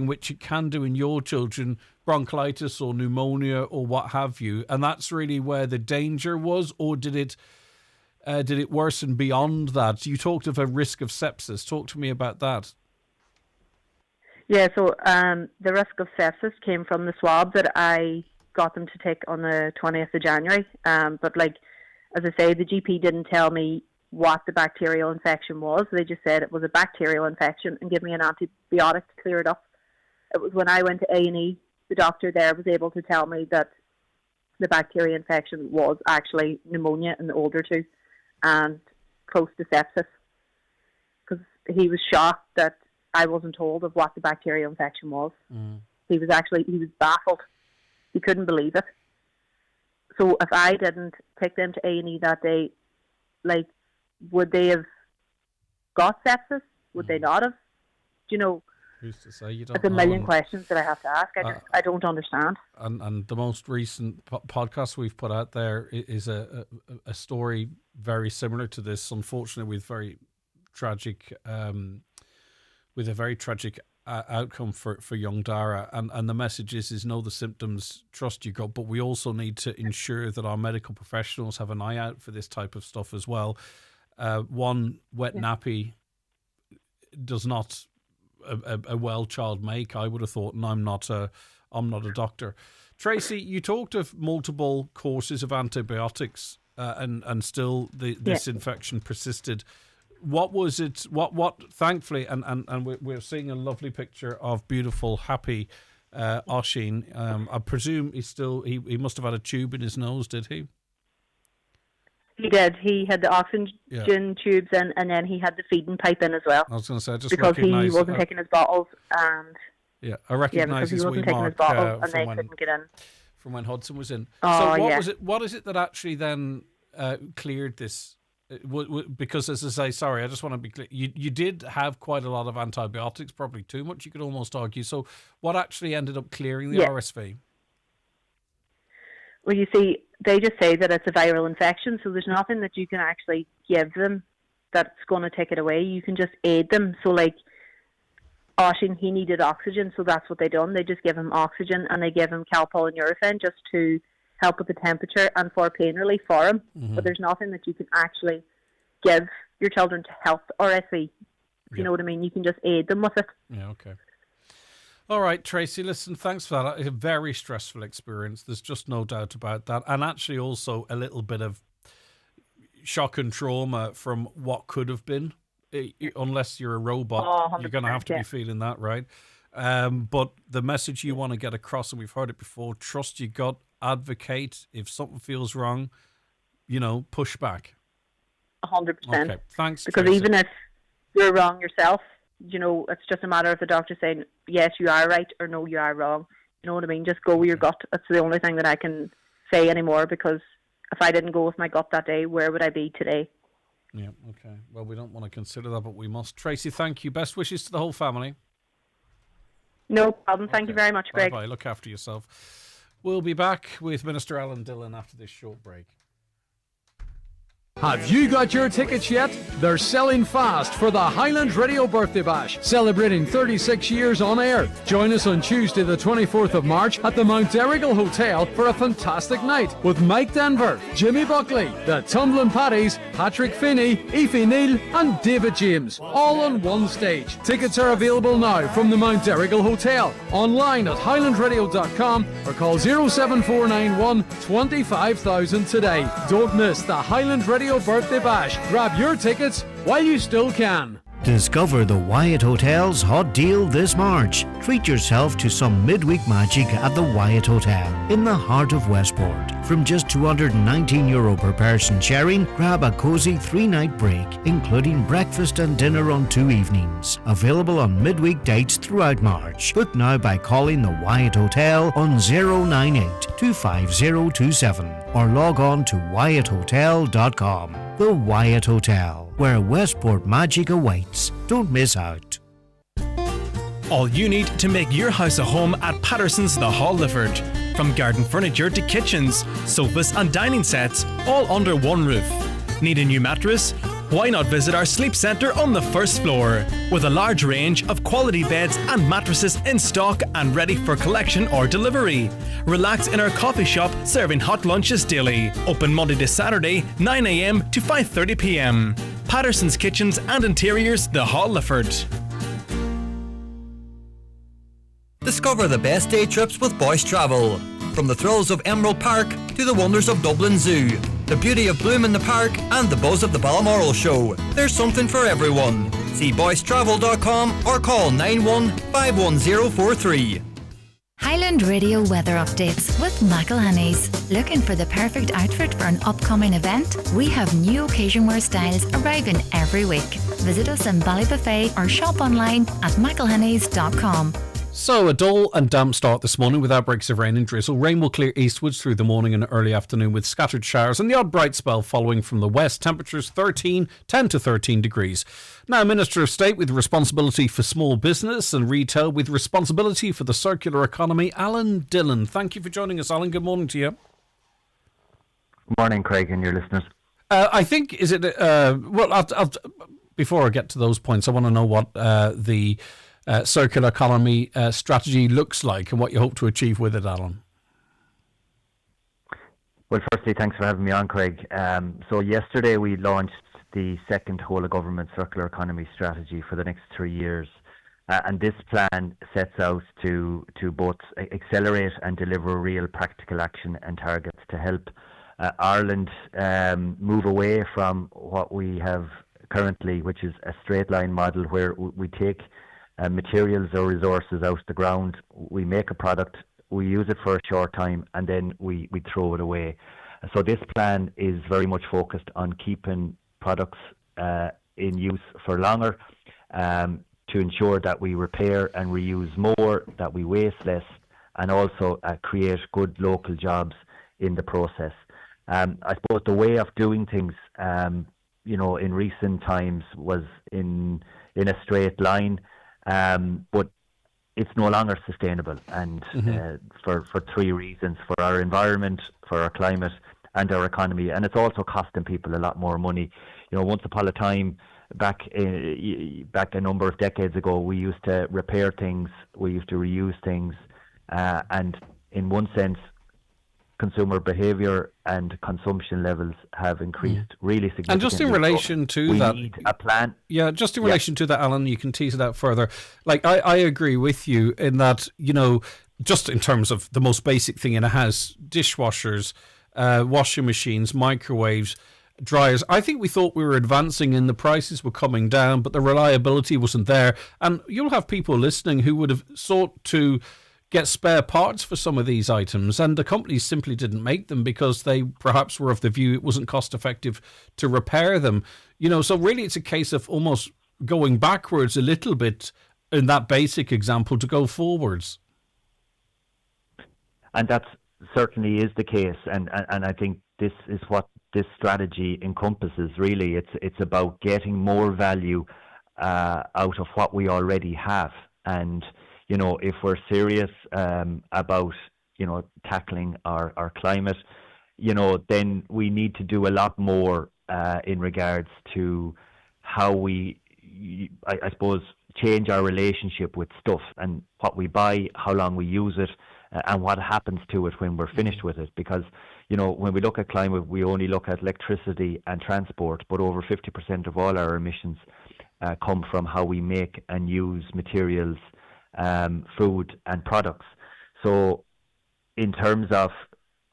which it can do in your children, bronchitis or pneumonia or what have you, and that's really where the danger was. Or did it worsen beyond that? You talked of a risk of sepsis. Talk to me about that. Yeah, so the risk of sepsis came from the swab that I got them to take on the 20th of January. But as I say, the GP didn't tell me what the bacterial infection was. They just said it was a bacterial infection and give me an antibiotic to clear it up. It was when I went to A&E, the doctor there was able to tell me that the bacteria infection was actually pneumonia in the older two and close to sepsis, because he was shocked that I wasn't told of what the bacterial infection was. He was baffled. He couldn't believe it. So if I didn't take them to A&E that day, would they have got sepsis? Would they not have? Who's to say? You don't it's a million questions that I have to ask. I don't understand. And the most recent podcast we've put out there is a story very similar to this, unfortunately, with very tragic outcome for young Dara. And the message is know the symptoms, trust your gut, but we also need to ensure that our medical professionals have an eye out for this type of stuff as well. One wet nappy does not a well child make, I would have thought, and I'm not a doctor. Tracy, you talked of multiple courses of antibiotics, and still this infection persisted. What was it? What? Thankfully, and we're seeing a lovely picture of beautiful, happy Oisín. I presume he must have had a tube in his nose, did he? He did. He had the oxygen tubes in, and then he had the feeding pipe in as well. I was going to say, because he wasn't taking his bottles, and I recognise his wee mark and they couldn't get in from when Hudson was in. Oh, so was it? What is it that actually then cleared this? Because, as I say, sorry, I just want to be clear. You did have quite a lot of antibiotics, probably too much, you could almost argue. So what actually ended up clearing the RSV? Well, you see, they just say that it's a viral infection, so there's nothing that you can actually give them that's going to take it away. You can just aid them. So, Oisín, he needed oxygen, so that's what they done. They just give him oxygen, and they give him Calpol and Nurofen just to help with the temperature and for pain relief for him. Mm-hmm. But there's nothing that you can actually give your children to help RSV. If you know what I mean, you can just aid them with it. Yeah, okay. All right, Tracy, listen, thanks for that. It's a very stressful experience. There's just no doubt about that. And actually also a little bit of shock and trauma from what could have been. Unless you're a robot, you're going to have to be feeling that, right? But the message you want to get across, and we've heard it before, trust your gut, advocate. If something feels wrong, push back. 100%. Okay, thanks, because Tracy. Even if you're wrong yourself, it's just a matter of the doctor saying, yes, you are right, or no, you are wrong. You know what I mean? Just go with your gut. That's the only thing that I can say anymore, because if I didn't go with my gut that day, where would I be today? Yeah, okay. Well, we don't want to consider that, but we must. Tracy, thank you. Best wishes to the whole family. No problem. Thank you very much, Greg. Bye-bye. Look after yourself. We'll be back with Minister Alan Dillon after this short break. Have you got your tickets yet? They're selling fast for the Highland Radio Birthday Bash, celebrating 36 years on air. Join us on Tuesday the 24th of March at the Mount Errigal Hotel for a fantastic night with Mike Denver, Jimmy Buckley, the Tumbling Paddies, Patrick Finney, Aoife Neal and David James, all on one stage. Tickets are available now from the Mount Errigal Hotel, online at highlandradio.com or call 07491 25,000 today. Don't miss the Highland Radio Birthday Bash. Grab your tickets while you still can. Discover the Wyatt Hotel's hot deal this March. Treat yourself to some midweek magic at the Wyatt Hotel in the heart of Westport. From just €219 per person sharing, grab a cosy 3-night break, including breakfast and dinner on 2 evenings. Available on midweek dates throughout March. Book now by calling the Wyatt Hotel on 098 25027 or log on to wyatthotel.com. The Wyatt Hotel. where Westport magic awaits. Don't miss out. All you need to make your house a home at Patterson's The Hall Lifford. From garden furniture to kitchens, sofas and dining sets, all under one roof. Need a new mattress? Why not visit our sleep centre on the first floor, with a large range of quality beds and mattresses in stock and ready for collection or delivery. Relax in our coffee shop, serving hot lunches daily. Open Monday to Saturday, 9 a.m. to 5:30 p.m. Patterson's Kitchens and Interiors, The Hall Lifford. Discover the best day trips with Boyce Travel. From the thrills of Emerald Park to the wonders of Dublin Zoo, the beauty of Bloom in the Park and the buzz of the Balmoral Show. There's something for everyone. See boycetravel.com or call 91-51043. Highland Radio weather updates with McElhenney's. Looking for the perfect outfit for an upcoming event? We have new occasion wear styles arriving every week. Visit us in Ballybuffet or shop online at mcelhenneys.com. So, a dull and damp start this morning with outbreaks of rain and drizzle. Rain will clear eastwards through the morning and early afternoon with scattered showers and the odd bright spell following from the west. Temperatures 10 to 13 degrees. Now, Minister of State with responsibility for small business and retail with responsibility for the circular economy, Alan Dillon. Thank you for joining us, Alan. Good morning to you. Good morning, Craig, and your listeners. I think, is it, before I get to those points, I want to know what the circular economy strategy looks like and what you hope to achieve with it, Alan. Well, firstly, thanks for having me on, Craig. So yesterday we launched the second whole of government circular economy strategy for the next 3 years. And this plan sets out to both accelerate and deliver real practical action and targets to help Ireland move away from what we have currently, which is a straight line model where we take materials or resources out the ground, we make a product, we use it for a short time, and then we throw it away. So this plan is very much focused on keeping products in use for longer, to ensure that we repair and reuse more, that we waste less, and also create good local jobs in the process. I suppose the way of doing things, in recent times was in a straight line. But it's no longer sustainable, and for 3 reasons: for our environment, for our climate, and our economy. And it's also costing people a lot more money. Once upon a time, back a number of decades ago, we used to repair things, we used to reuse things, and in one sense, consumer behaviour and consumption levels have increased really significantly. And just in relation to that, we need a plan. Yeah, just in relation to that, Alan, you can tease it out further. Like, I agree with you in that, just in terms of the most basic thing in a house, dishwashers, washing machines, microwaves, dryers. I think we thought we were advancing and the prices were coming down, but the reliability wasn't there. And you'll have people listening who would have sought to get spare parts for some of these items, and the companies simply didn't make them because they perhaps were of the view it wasn't cost effective to repair them. So really it's a case of almost going backwards a little bit in that basic example to go forwards. And that certainly is the case, and I think this is what this strategy encompasses. Really, it's about getting more value out of what we already have. And if we're serious about tackling our climate, then we need to do a lot more in regards to how we, I suppose, change our relationship with stuff and what we buy, how long we use it, and what happens to it when we're finished with it. Because when we look at climate, we only look at electricity and transport, but over 50% of all our emissions come from how we make and use materials, food and products. So in terms of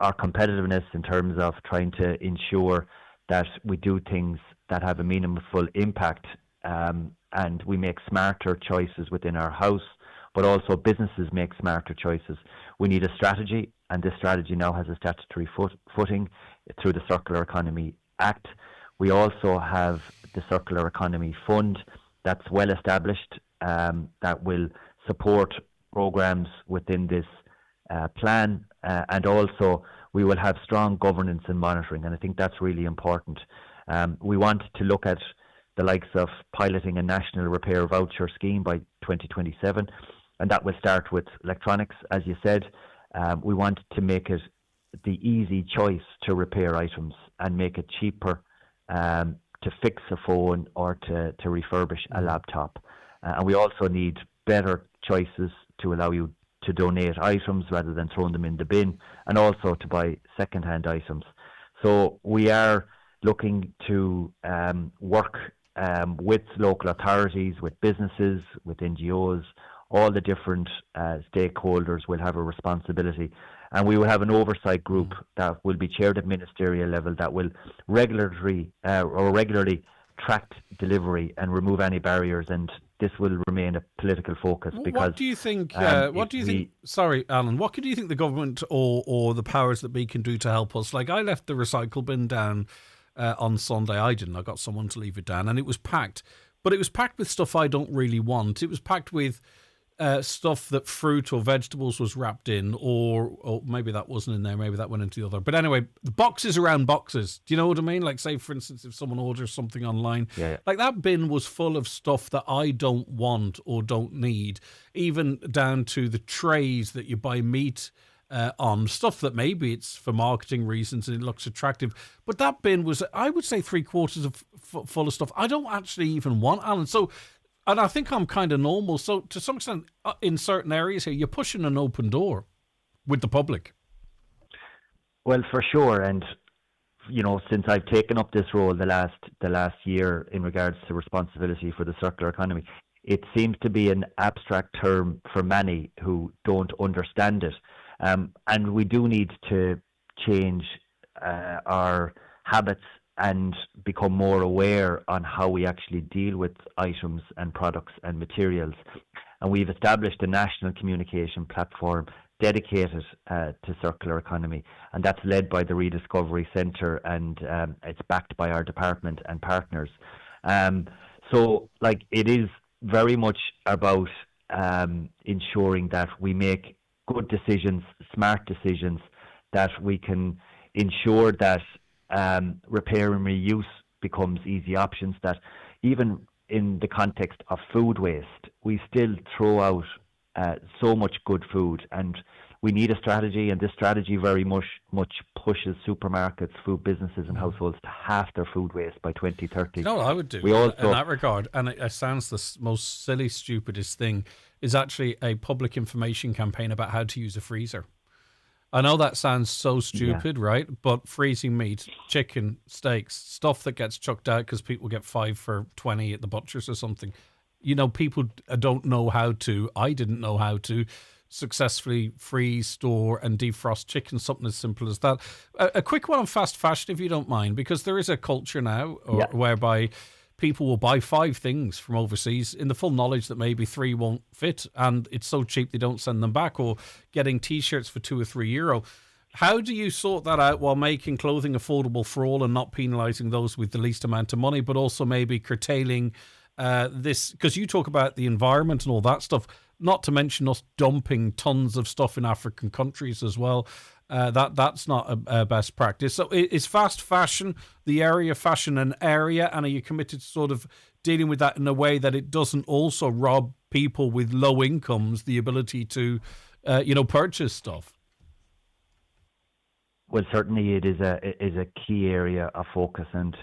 our competitiveness, in terms of trying to ensure that we do things that have a meaningful impact, and we make smarter choices within our house, but also businesses make smarter choices, we need a strategy, and this strategy now has a statutory footing through the Circular Economy Act. We also have the Circular Economy Fund that's well established, that will support programs within this plan, and also we will have strong governance and monitoring, and I think that's really important. We want to look at the likes of piloting a national repair voucher scheme by 2027, and that will start with electronics, as you said. We want to make it the easy choice to repair items and make it cheaper to fix a phone or to refurbish a laptop. And we also need better choices to allow you to donate items rather than throwing them in the bin, and also to buy second-hand items. So we are looking to work with local authorities, with businesses, with NGOs. All the different stakeholders will have a responsibility, and we will have an oversight group that will be chaired at ministerial level that will regularly track delivery and remove any barriers, and this will remain a political focus. Because what do you think? Sorry, Alan. What do you think the government or the powers that be can do to help us? Like, I left the recycle bin down on Sunday. I didn't. I got someone to leave it down, and it was packed. But it was packed with stuff I don't really want. It was packed with stuff that fruit or vegetables was wrapped in, or maybe that wasn't in there, maybe that went into the other. But anyway, the boxes around boxes. Do you know what I mean? Like, say, for instance, if someone orders something online, like that bin was full of stuff that I don't want or don't need, even down to the trays that you buy meat on, stuff that maybe it's for marketing reasons and it looks attractive. But that bin was, I would say, 3/4 full of stuff I don't actually even want, Alan. So, and I think I'm kind of normal. So to some extent, in certain areas here, you're pushing an open door with the public. Well, for sure. And, you know, since I've taken up this role the last year in regards to responsibility for the circular economy, it seems to be an abstract term for many who don't understand it. And we do need to change our habits and become more aware on how we actually deal with items and products and materials. And we've established a national communication platform dedicated to circular economy, and that's led by the Rediscovery Centre, and it's backed by our department and partners. So, like, it is very much about ensuring that we make good decisions, smart decisions, that we can ensure that repair and reuse becomes easy options, that even in the context of food waste, we still throw out so much good food, and we need a strategy, and this strategy very much pushes supermarkets, food businesses and households to halve their food waste by 2030. You know what I would do in that regard, and it sounds the most silly, stupidest thing, is actually a public information campaign about how to use a freezer. I know that sounds so stupid, right? But freezing meat, chicken, steaks, stuff that gets chucked out because people get 5 for 20 at the butcher's or something. You know, people don't know how to. I didn't know how to successfully freeze, store and defrost chicken, something as simple as that. A quick one on fast fashion, if you don't mind, because there is a culture now whereby people will buy 5 things from overseas in the full knowledge that maybe 3 won't fit, and it's so cheap they don't send them back, or getting T-shirts for €2 or €3. How do you sort that out while making clothing affordable for all and not penalising those with the least amount of money, but also maybe curtailing this? Because you talk about the environment and all that stuff, not to mention us dumping tons of stuff in African countries as well. That's not a best practice. So is fast fashion the area, fashion an area, and are you committed to sort of dealing with that in a way that it doesn't also rob people with low incomes the ability to, purchase stuff? Well, certainly it is a key area of focus, and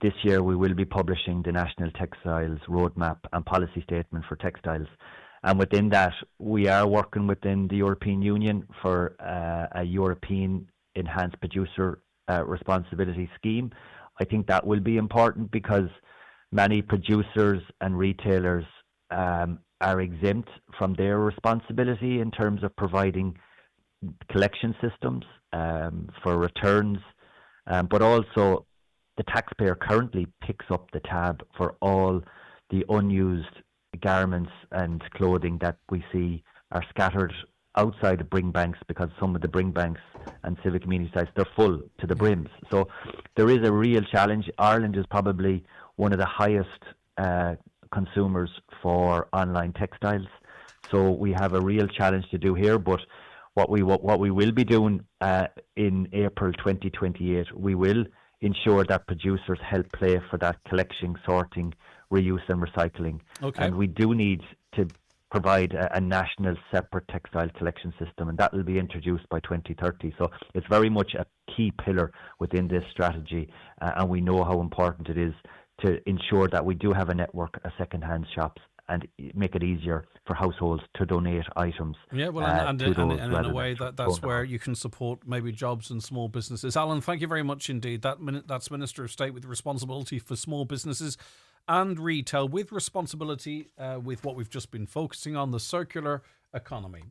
this year we will be publishing the National Textiles Roadmap and Policy Statement for Textiles. And within that, we are working within the European Union for a European Enhanced Producer Responsibility Scheme. I think that will be important because many producers and retailers are exempt from their responsibility in terms of providing collection systems for returns, but also the taxpayer currently picks up the tab for all the unused garments and clothing that we see are scattered outside of bring banks, because some of the bring banks and civic community sites, they're full to the brims. So there is a real challenge. Ireland is probably one of the highest consumers for online textiles, so we have a real challenge to do here. But what we will be doing in April 2028, we will ensure that producers help pay for that collection, sorting, reuse and recycling. Okay. And we do need to provide a national separate textile collection system, and that will be introduced by 2030. So it's very much a key pillar within this strategy, and we know how important it is to ensure that we do have a network of second-hand shops and make it easier for households to donate items. Yeah, well, and in a way that's where you can support maybe jobs and small businesses. Alan, thank you very much indeed. That's Minister of State with responsibility for small businesses and retail, with responsibility with what we've just been focusing on, the circular economy.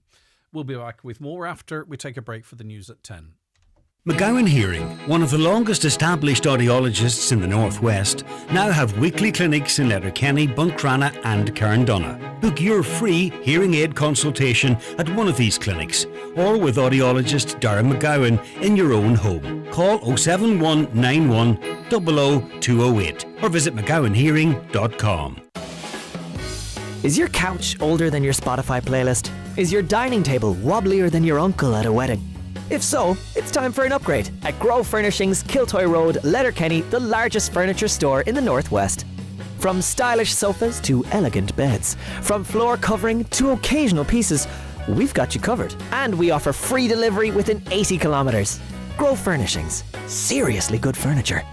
We'll be back with more after we take a break for the news at 10. McGowan Hearing, one of the longest established audiologists in the Northwest, now have weekly clinics in Letterkenny, Buncrana and Carndonagh. Book your free hearing aid consultation at one of these clinics or with audiologist Darren McGowan in your own home. Call 07191 00208 or visit mcgowanhearing.com. Is your couch older than your Spotify playlist? Is your dining table wobblier than your uncle at a wedding? If so, it's time for an upgrade at Grow Furnishings, Kiltoy Road, Letterkenny, the largest furniture store in the Northwest. From stylish sofas to elegant beds, from floor covering to occasional pieces, we've got you covered. And we offer free delivery within 80 kilometres. Grow Furnishings. Seriously good furniture.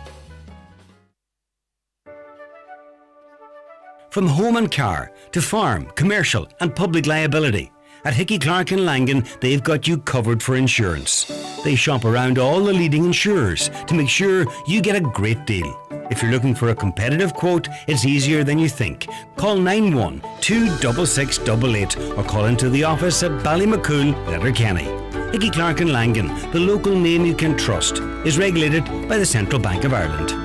From home and car to farm, commercial and public liability, at Hickey Clark and Langan, they've got you covered for insurance. They shop around all the leading insurers to make sure you get a great deal. If you're looking for a competitive quote, it's easier than you think. Call 91-26688 or call into the office at Ballymacool, Letterkenny. Hickey Clark and Langan, the local name you can trust, is regulated by the Central Bank of Ireland.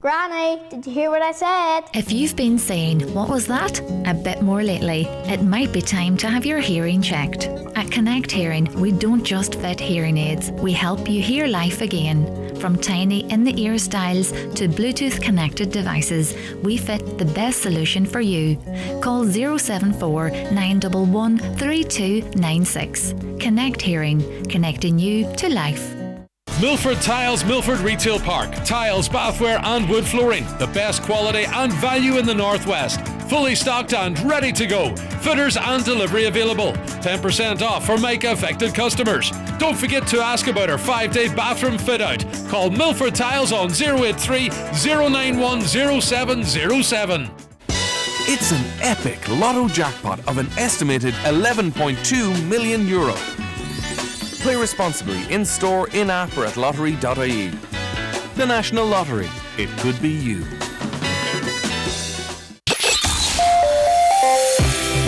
Granny, did you hear what I said? If you've been saying, "What was that?" a bit more lately, it might be time to have your hearing checked. At Connect Hearing, we don't just fit hearing aids, we help you hear life again. From tiny in-the-ear styles to Bluetooth connected devices, we fit the best solution for you. Call 074 911 3296. Connect Hearing, connecting you to life. Milford Tiles, Milford Retail Park. Tiles, bathware and wood flooring. The best quality and value in the Northwest. Fully stocked and ready to go. Fitters and delivery available. 10% off for mica affected customers. Don't forget to ask about our 5-day bathroom fit out. Call Milford Tiles on 083 091 0707. It's an epic lotto jackpot of an estimated €11.2 million. Play responsibly in-store, in-app or at lottery.ie. The National Lottery. It could be you.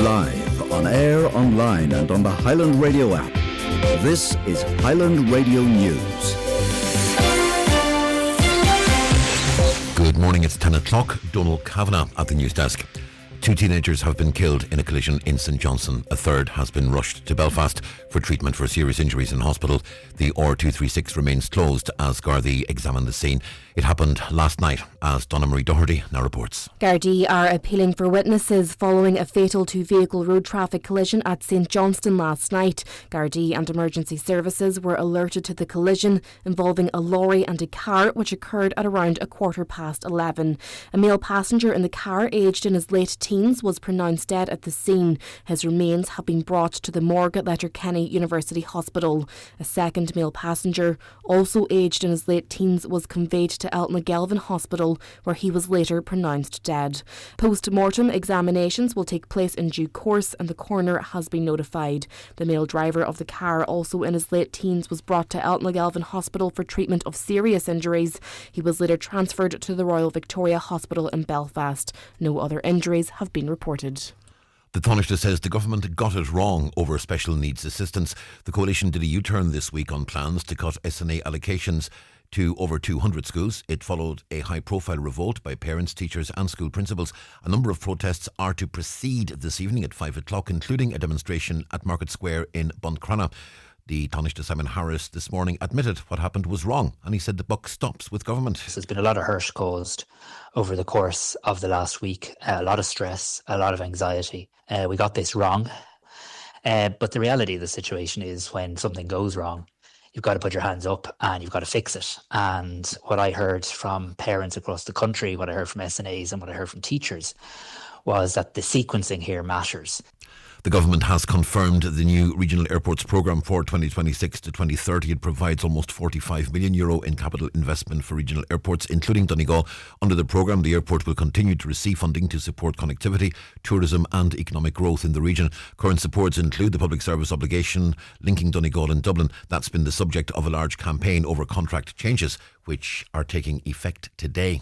Live, on air, online and on the Highland Radio app. This is Highland Radio News. Good morning, it's 10 o'clock. Donald Kavanagh at the news desk. 2 teenagers have been killed in a collision in St Johnstone. A third has been rushed to Belfast for treatment for serious injuries in hospital. The R236 remains closed as Gardaí examine the scene. It happened last night, as Donna Marie Doherty now reports. Gardaí are appealing for witnesses following a fatal 2-vehicle road traffic collision at St Johnstone last night. Gardaí and emergency services were alerted to the collision involving a lorry and a car, which occurred at around 11:15. A male passenger in the car, aged in his late teens, was pronounced dead at the scene. His remains have been brought to the morgue at Letterkenny University Hospital. A second male passenger, also aged in his late teens, was conveyed to Altnagelvin Hospital, where he was later pronounced dead. Post-mortem examinations will take place in due course and the coroner has been notified. The male driver of the car, also in his late teens, was brought to Altnagelvin Hospital for treatment of serious injuries. He was later transferred to the Royal Victoria Hospital in Belfast. No other injuries have been reported. The Taoiseach says the government got it wrong over special needs assistance. The coalition did a U-turn this week on plans to cut SNA allocations to over 200 schools. It followed a high-profile revolt by parents, teachers and school principals. A number of protests are to proceed this evening at 5 o'clock, including a demonstration at Market Square in Buncrana. The Taoiseach Simon Harris this morning admitted what happened was wrong, and he said the buck stops with government. There's been a lot of hurt caused over the course of the last week, a lot of stress, a lot of anxiety. We got this wrong, but the reality of the situation is when something goes wrong, you've got to put your hands up and you've got to fix it. And what I heard from parents across the country, what I heard from SNAs and what I heard from teachers was that the sequencing here matters. The government has confirmed the new regional airports programme for 2026 to 2030. It provides almost €45 million in capital investment for regional airports, including Donegal. Under the programme, the airport will continue to receive funding to support connectivity, tourism and economic growth in the region. Current supports include the public service obligation linking Donegal and Dublin. That's been the subject of a large campaign over contract changes, which are taking effect today.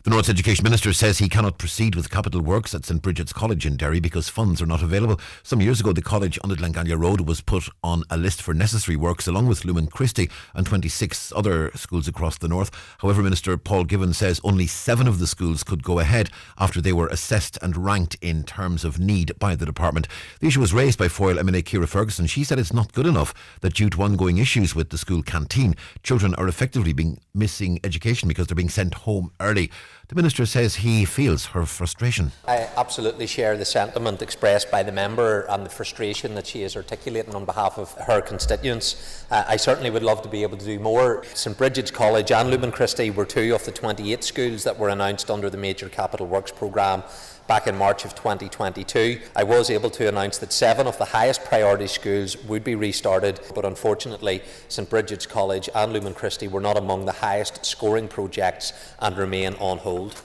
The North's Education Minister says he cannot proceed with capital works at St Bridget's College in Derry because funds are not available. Some years ago, the college on the Glengania Road was put on a list for necessary works along with Lumen Christi and 26 other schools across the north. However, Minister Paul Given says only 7 of the schools could go ahead after they were assessed and ranked in terms of need by the department. The issue was raised by Foyle MLA Ciara Ferguson. She said it's not good enough that due to ongoing issues with the school canteen, children are effectively missing education because they're being sent home early. The Minister says he feels her frustration. I absolutely share the sentiment expressed by the member and the frustration that she is articulating on behalf of her constituents. I certainly would love to be able to do more. St Bridget's College and Lumen Christi were 2 of the 28 schools that were announced under the Major Capital Works programme back in March of 2022. I was able to announce that 7 of the highest priority schools would be restarted, but unfortunately St Bridget's College and Lumen Christi were not among the highest scoring projects and remain on hold.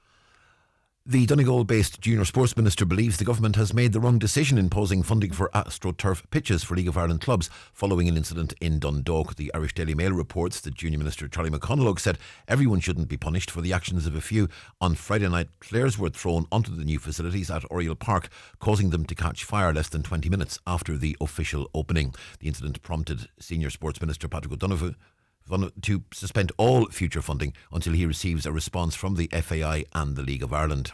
The Donegal-based junior sports minister believes the government has made the wrong decision in imposing funding for AstroTurf pitches for League of Ireland clubs following an incident in Dundalk. The Irish Daily Mail reports that Junior Minister Charlie McConalogue said everyone shouldn't be punished for the actions of a few. On Friday night, flares were thrown onto the new facilities at Oriel Park, causing them to catch fire less than 20 minutes after the official opening. The incident prompted Senior Sports Minister Patrick O'Donoghue to suspend all future funding until he receives a response from the FAI and the League of Ireland.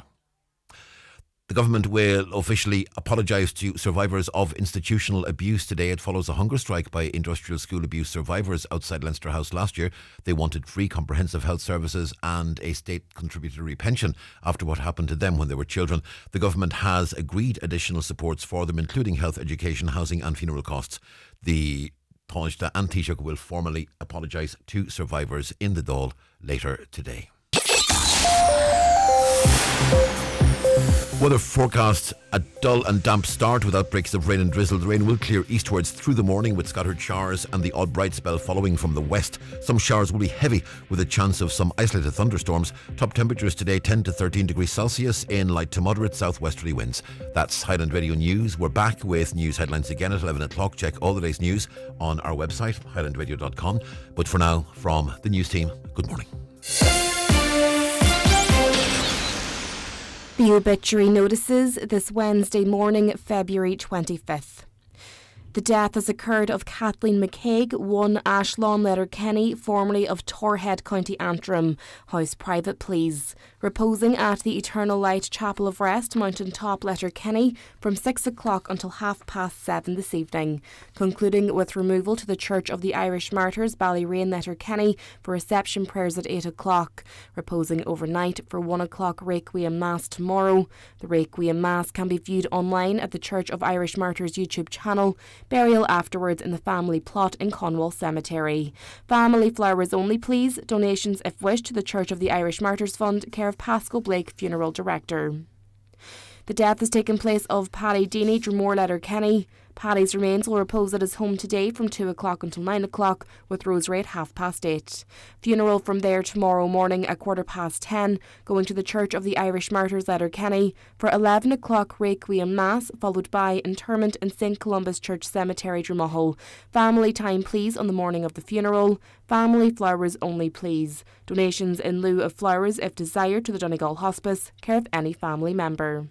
The government will officially apologise to survivors of institutional abuse today. It follows a hunger strike by industrial school abuse survivors outside Leinster House last year. They wanted free comprehensive health services and a state contributory pension after what happened to them when they were children. The government has agreed additional supports for them, including health, education, housing and funeral costs. The Tánaiste and Taoiseach will formally apologise to survivors in the Dáil later today. Weather forecast: a dull and damp start with outbreaks of rain and drizzle. The rain will clear eastwards through the morning with scattered showers and the odd bright spell following from the west. Some showers will be heavy with a chance of some isolated thunderstorms. Top temperatures today 10 to 13 degrees Celsius in light to moderate southwesterly winds. That's Highland Radio News. We're back with news headlines again at 11 o'clock. Check all the day's news on our website, highlandradio.com. But for now, from the news team, good morning. The obituary notices this Wednesday morning, February 25th. The death has occurred of Kathleen McCaig, 1 Ashlawn Letterkenny, formerly of Torhead, County Antrim. House private, please. Reposing at the Eternal Light Chapel of Rest, Mountain Top, Letterkenny, from 6 o'clock until 7:30 this evening. Concluding with removal to the Church of the Irish Martyrs, Ballyrain, Letterkenny, for reception prayers at 8 o'clock. Reposing overnight for 1 o'clock Requiem Mass tomorrow. The Requiem Mass can be viewed online at the Church of Irish Martyrs YouTube channel. Burial afterwards in the family plot in Conwall Cemetery. Family flowers only, please. Donations, if wished, to the Church of the Irish Martyrs Fund, care of Pascal Blake, Funeral Director. The death has taken place of Paddy Deany, Drumore, Letterkenny. Paddy's remains will repose at his home today from 2 o'clock until 9 o'clock, with rosary at 8:30. Funeral from there tomorrow morning at 10:15, going to the Church of the Irish Martyrs, Letterkenny, for 11 o'clock Requiem Mass, followed by interment in St Columba's Church Cemetery, Dromahol. Family time, please, on the morning of the funeral. Family flowers only, please. Donations in lieu of flowers, if desired, to the Donegal Hospice, care of any family member.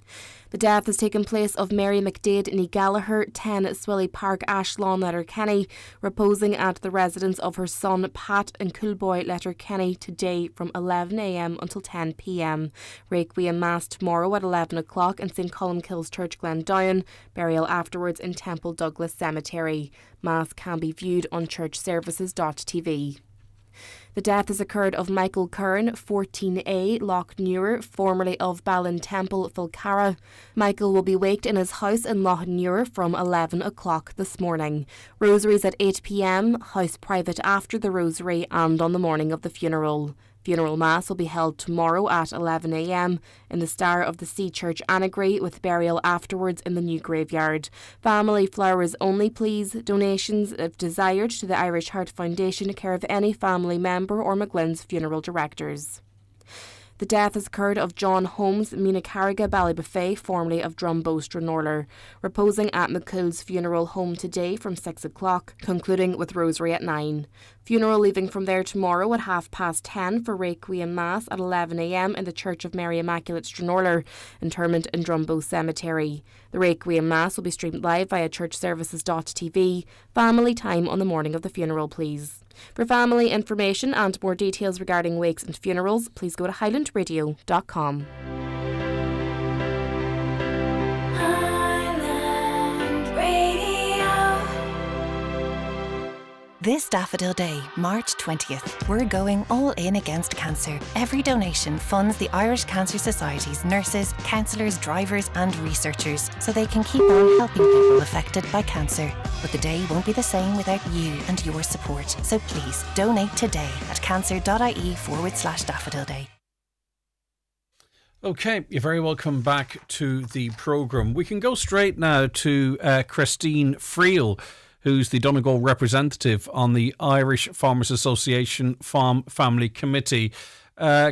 The death has taken place of Mary McDade ní Gallagher, 10 Swilly Park, Ashlawn, Letterkenny, reposing at the residence of her son Pat in Coolboy, Letterkenny, today from 11 a.m. until 10 p.m. Requiem Mass tomorrow at 11 o'clock in St Columkille's Church, Glendown. Burial afterwards in Temple Douglas Cemetery. Mass can be viewed on churchservices.tv. The death has occurred of Michael Curran, 14A, Loch Newar, formerly of Ballin Temple, Fulcarra. Michael will be waked in his house in Loch Newar from 11 o'clock this morning. Rosaries at 8 p.m, house private after the rosary and on the morning of the funeral. Funeral Mass will be held tomorrow at 11 a.m. in the Star of the Sea Church, Annagry, with burial afterwards in the new graveyard. Family flowers only, please. Donations, if desired, to the Irish Heart Foundation, care of any family member or McGlynn's funeral directors. The death has occurred of John Holmes, Mina Carriga, Ballybuffet, formerly of Drumbo, Stranorlar, reposing at McCool's funeral home today from 6 o'clock, concluding with rosary at 9. Funeral leaving from there tomorrow at 10:30 for Requiem Mass at 11 a.m. in the Church of Mary Immaculate, Stranorlar, interment in Drumbo Cemetery. The Requiem Mass will be streamed live via churchservices.tv. Family time on the morning of the funeral, please. For family information and more details regarding wakes and funerals, please go to highlandradio.com. This Daffodil Day, March 20th, we're going all in against cancer. Every donation funds the Irish Cancer Society's nurses, counsellors, drivers and researchers so they can keep on helping people affected by cancer. But the day won't be the same without you and your support. So please donate today at cancer.ie/Daffodil Day. Okay, you're very welcome back to the programme. We can go straight now to Christine Friel, who's the Donegal representative on the Irish Farmers Association Farm Family Committee.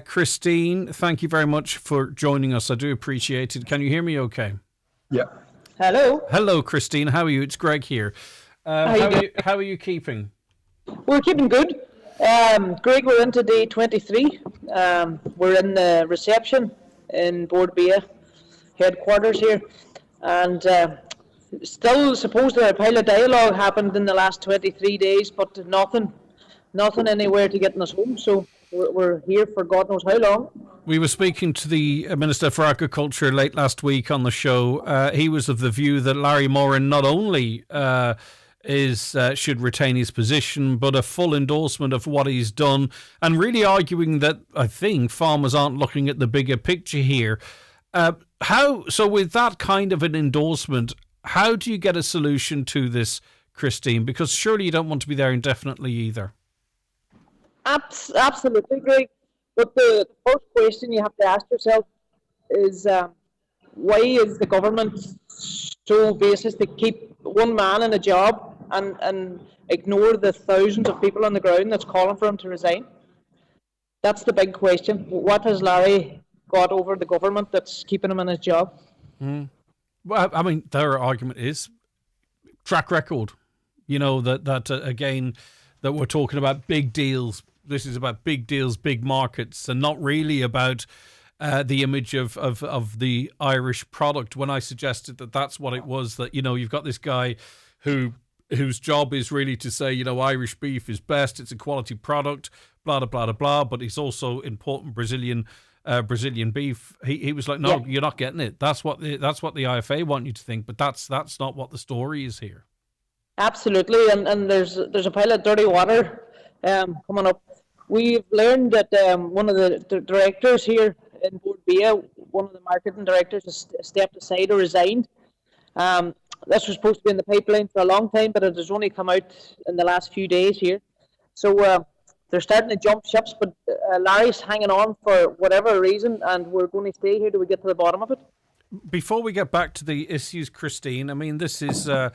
Christine, thank you very much for joining us. I do appreciate it. Can you hear me okay? Yeah. Hello. Hello, Christine. How are you? It's Greg here. How are you keeping? We're keeping good. Greg, we're into day 23. We're in the reception in Bordbia headquarters here. And still supposed to a pile of dialogue happened in the last 23 days, but nothing anywhere to getting us home. So we're here for God knows how long. We were speaking to the Minister for Agriculture late last week on the show. He was of the view that Larry Moran not only should retain his position, but a full endorsement of what he's done, and really arguing that I think farmers aren't looking at the bigger picture here. So with that kind of an endorsement, how do you get a solution to this, Christine? Because surely you don't want to be there indefinitely either. Absolutely, Greg. But the first question you have to ask yourself is why is the government so basis to keep one man in a job and ignore the thousands of people on the ground that's calling for him to resign? That's the big question. What has Larry got over the government that's keeping him in his job? Well, I mean, their argument is track record. You know, that again, that we're talking about big deals. This is about big deals, big markets, and not really about the image of the Irish product. When I suggested that that's what it was, that, you know, you've got this guy whose job is really to say, you know, Irish beef is best, it's a quality product, blah, blah, blah, blah, but it's also important Brazilian beef. He was like, no, You're not getting it. That's what the IFA want you to think, but that's not what the story is here. Absolutely, and there's a pile of dirty water coming up. We've learned that one of the directors here in Bordbia, one of the marketing directors, has stepped aside or resigned. This was supposed to be in the pipeline for a long time, but it has only come out in the last few days here. So they're starting to jump ships, but Larry's hanging on for whatever reason, and we're going to stay here till we get to the bottom of it. Before we get back to the issues, Christine, I mean, this is a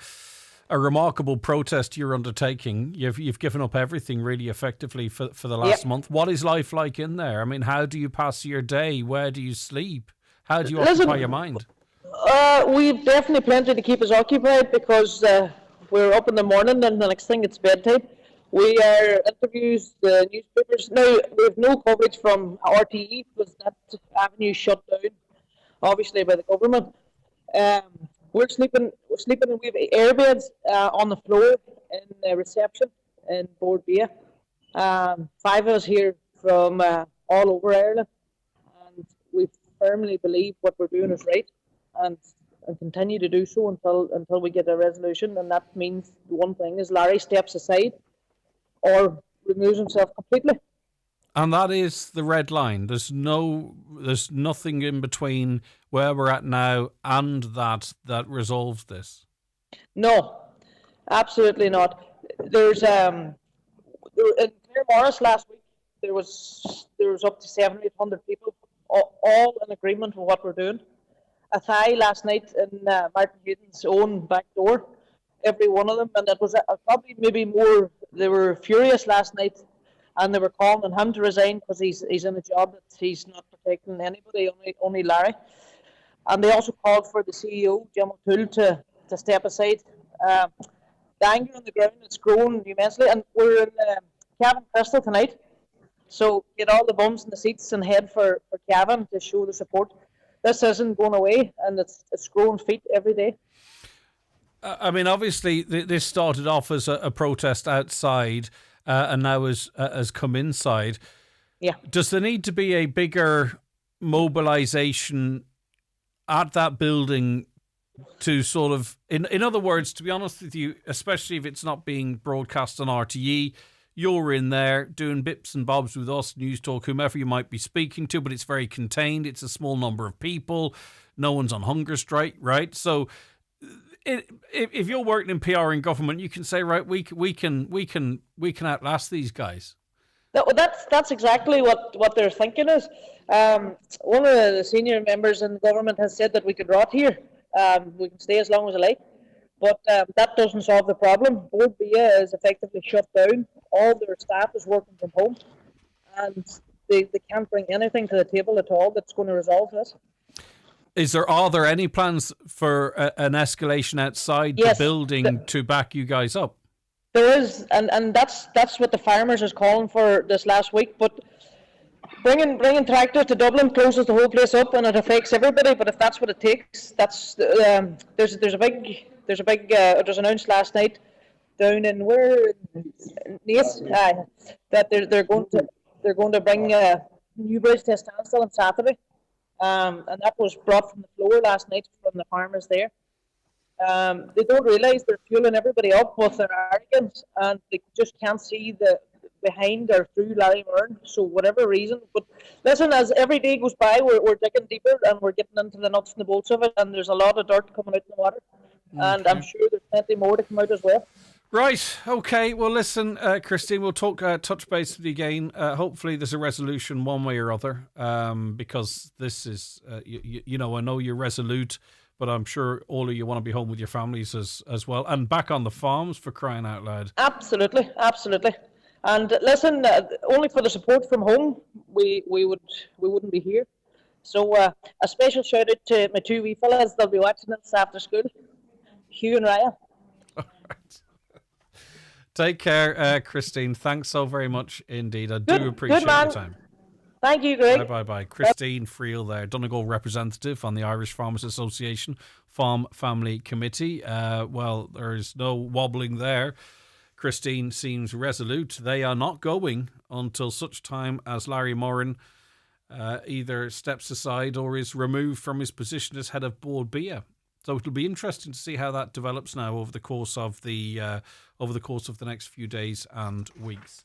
remarkable protest you're undertaking. You've given up everything really effectively for the last month. What is life like in there? I mean, how do you pass your day? Where do you sleep? How do you occupy your mind? We've definitely plenty to keep us occupied because we're up in the morning and the next thing it's bedtime. We are interviews, the newspapers. Now, we have no coverage from RTE because that avenue shut down, obviously, by the government. We're sleeping and we have airbeds on the floor in the reception in Bordbia. 5 of us here from all over Ireland, and we firmly believe what we're doing is right, and continue to do so until we get a resolution. And that means one thing is Larry steps aside or removes himself completely. And that is the red line. There's nothing in between where we're at now and that resolves this. No, absolutely not. There's in Claremorris last week, there was up to 700-800 people, all in agreement with what we're doing. A thigh last night in Martin Hayden's own back door, every one of them, and it was probably maybe more. They were furious last night, and they were calling on him to resign because he's in a job that he's not protecting anybody, only Larry. And they also called for the CEO, Jim O'Toole, to step aside. The anger on the ground is growing immensely, and we're in Cavan Crystal tonight. So get all the bums in the seats and head for Cavan to show the support. This isn't going away, and it's growing feet every day. I mean, obviously, this started off as a protest outside, and now has come inside. Yeah. Does there need to be a bigger mobilisation at that building to sort of, in other words, to be honest with you, especially if it's not being broadcast on RTE, you're in there doing bits and bobs with us, News Talk, whomever you might be speaking to, but it's very contained. It's a small number of people. No one's on hunger strike, right? So if you're working in PR and government, you can say, right, we can outlast these guys. That's exactly what they're thinking is. One of the senior members in government has said that we could rot here. We can stay as long as we like. But that doesn't solve the problem. Board BIA is effectively shut down. All their staff is working from home. And they can't bring anything to the table at all that's going to resolve this. Are there any plans for an escalation outside the building to back you guys up? There is, and that's what the farmers is calling for this last week. But bringing tractors to Dublin closes the whole place up, and it affects everybody. But if that's what it takes, there's announced last night down in Naas that they're going to bring Newbridge to a standstill on Saturday, and that was brought from the floor last night from the farmers there. They don't realise they're fueling everybody up with their arrogance, and they just can't see the behind or through Larry Murren. So whatever reason, but listen, as every day goes by, we're digging deeper and we're getting into the nuts and the bolts of it, and there's a lot of dirt coming out in the water, and I'm sure there's plenty more to come out as well. Right, okay. Well, listen, Christine, we'll touch base with you again. Hopefully there's a resolution one way or other, because this is, I know you're resolute, but I'm sure all of you want to be home with your families as well, and back on the farms, for crying out loud. Absolutely. And listen, only for the support from home, we wouldn't be here. So a special shout out to my two wee fellas. They'll be watching this after school, Hugh and Raya. All right. Take care, Christine. Thanks so very much indeed. I do appreciate your time. Thank you, Greg. Bye. Christine Friel there, Donegal representative on the Irish Farmers Association Farm Family Committee. Well, there's no wobbling there. Christine seems resolute. They are not going until such time as Larry Murren either steps aside or is removed from his position as head of Board BIA. So it'll be interesting to see how that develops now over the course of the next few days and weeks.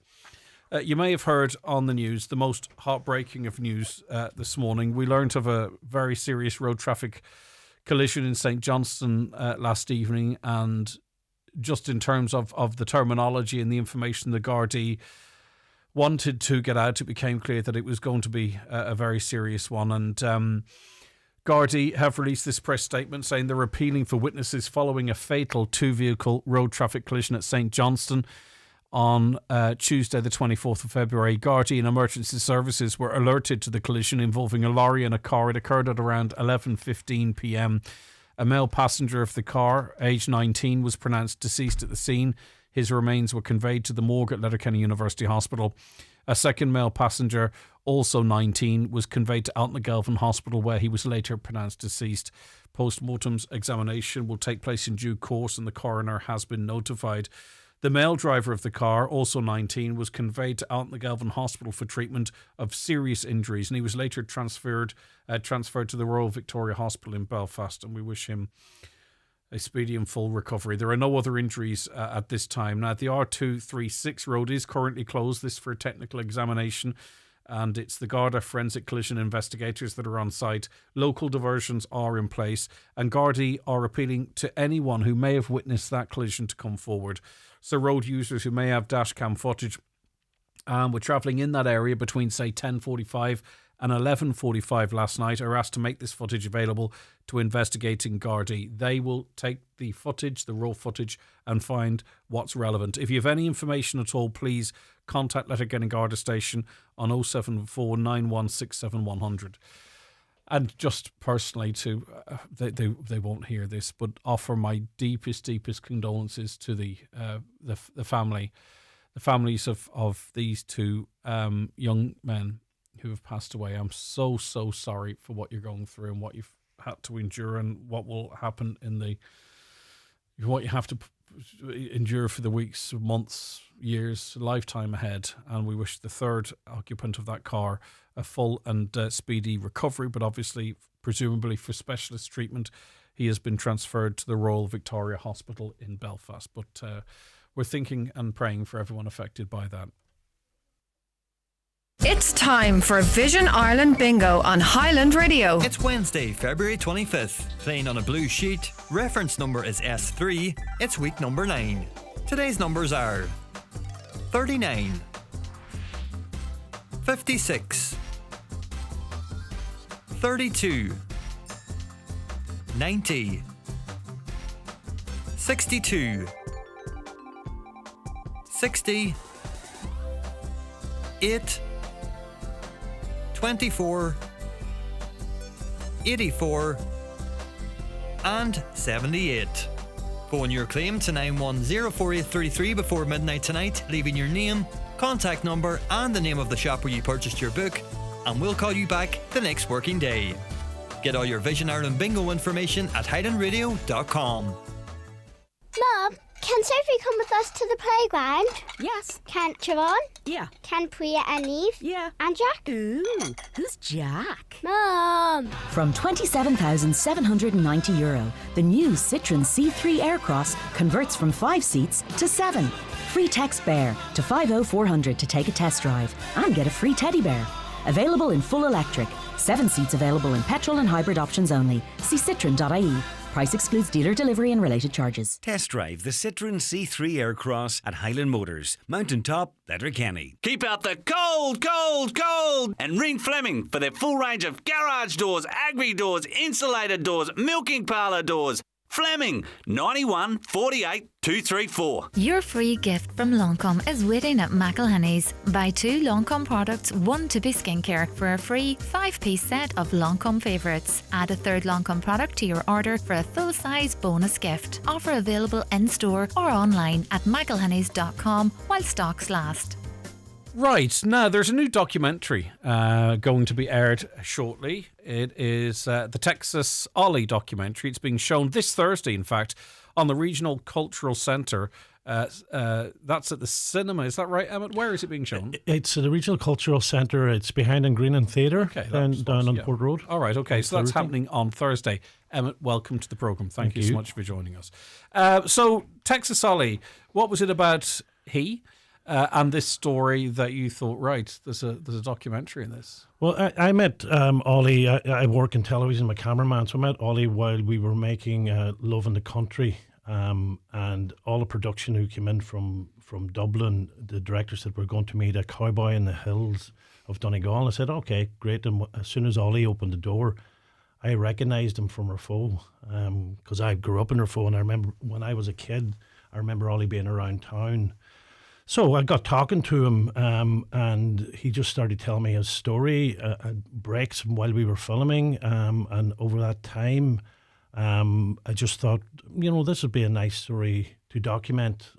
You may have heard on the news the most heartbreaking of news this morning. We learned of a very serious road traffic collision in St Johnstone last evening, and just in terms of the terminology and the information the Gardaí wanted to get out, it became clear that it was going to be a very serious one. And Gardaí have released this press statement saying they're appealing for witnesses following a fatal two-vehicle road traffic collision at St Johnstone on Tuesday, the 24th of February. Gardaí and emergency services were alerted to the collision involving a lorry and a car. It occurred at around 11:15 p.m. A male passenger of the car, aged 19, was pronounced deceased at the scene. His remains were conveyed to the morgue at Letterkenny University Hospital. A second male passenger, also 19, was conveyed to Altnagelvin Hospital, where he was later pronounced deceased. Post-mortem's examination will take place in due course, and the coroner has been notified. The male driver of the car, also 19, was conveyed to Altnagelvin Hospital for treatment of serious injuries, and he was later transferred to the Royal Victoria Hospital in Belfast, and we wish him a speedy and full recovery. There are no other injuries at this time. Now, the R236 road is currently closed, this for technical examination. and it's the Garda forensic collision investigators that are on site. Local diversions are in place, and Gardaí are appealing to anyone who may have witnessed that collision to come forward. So road users who may have dashcam footage were travelling in that area between, say, 10:45 and 11:45 last night are asked to make this footage available to investigating Gardaí. They will take the footage, the raw footage, and find what's relevant. If you have any information at all, please contact Letterkenny Garda Station on 074 9167 100. And just personally, they won't hear this, but offer my deepest condolences to the families of these two young men who have passed away. I'm so sorry for what you're going through and what you've had to endure and what will happen what you have to endure for the weeks, months, years, lifetime ahead. And we wish the third occupant of that car a full and speedy recovery, but obviously, presumably for specialist treatment, he has been transferred to the Royal Victoria Hospital in Belfast. But we're thinking and praying for everyone affected by that. It's time for Vision Ireland Bingo on Highland Radio. It's Wednesday, February 25th. Playing on a blue sheet. Reference number is S3. It's week number 9. Today's numbers are 39, 56, 32, 90, 62, 60, 8, 24, 84 and 78. Phone your claim to 9104833 before midnight tonight, leaving your name, contact number and the name of the shop where you purchased your book, and we'll call you back the next working day. Get all your Vision Ireland bingo information at highlandradio.com. Mum, can Sophie come with us to the playground? Yes. Can Siobhan? Yeah. Can Priya and Eve? Yeah. And Jack? Ooh, who's Jack? Mum! From €27,790, the new Citroën C3 Aircross converts from 5 seats to 7. Free text BEAR to 50400 to take a test drive and get a free teddy bear. Available in full electric. 7 seats available in petrol and hybrid options only. See citroen.ie. Price excludes dealer delivery and related charges. Test drive the Citroën C3 Aircross at Highland Motors, Mountaintop, Letterkenny. Keep out the cold, and ring Fleming for their full range of garage doors, agri doors, insulated doors, milking parlour doors. Fleming, 91 48 234. Your free gift from Lancome is waiting at McElhenney's. Buy 2 Lancome products, 1 to be skincare, for a free 5-piece set of Lancome favourites. Add a third Lancome product to your order for a full-size bonus gift. Offer available in-store or online at mcelhenneys.com while stocks last. Right, now there's a new documentary going to be aired shortly. It is the Texas Ollie documentary. It's being shown this Thursday, in fact, on the Regional Cultural Centre. That's at the cinema. Is that right, Emmett? Where is it being shown? It's at the Regional Cultural Centre. It's behind in Green and Theatre, down on Port Road. All right, okay. So that's happening on Thursday. Emmett, welcome to the programme. Thank you so much for joining us. So, Texas Ollie, what was it about and this story that you thought, right, there's a documentary in this? Well, I met Ollie. I work in television, I'm a cameraman, so I met Ollie while we were making Love in the Country, and all the production who came in from Dublin, the director said we're going to meet a cowboy in the hills of Donegal. I said, okay, great. And as soon as Ollie opened the door, I recognised him from Raphoe, because I grew up in Raphoe, and I remember when I was a kid, I remember Ollie being around town. So I got talking to him, and he just started telling me his story, breaks while we were filming, and over that time, I just thought, this would be a nice story to document,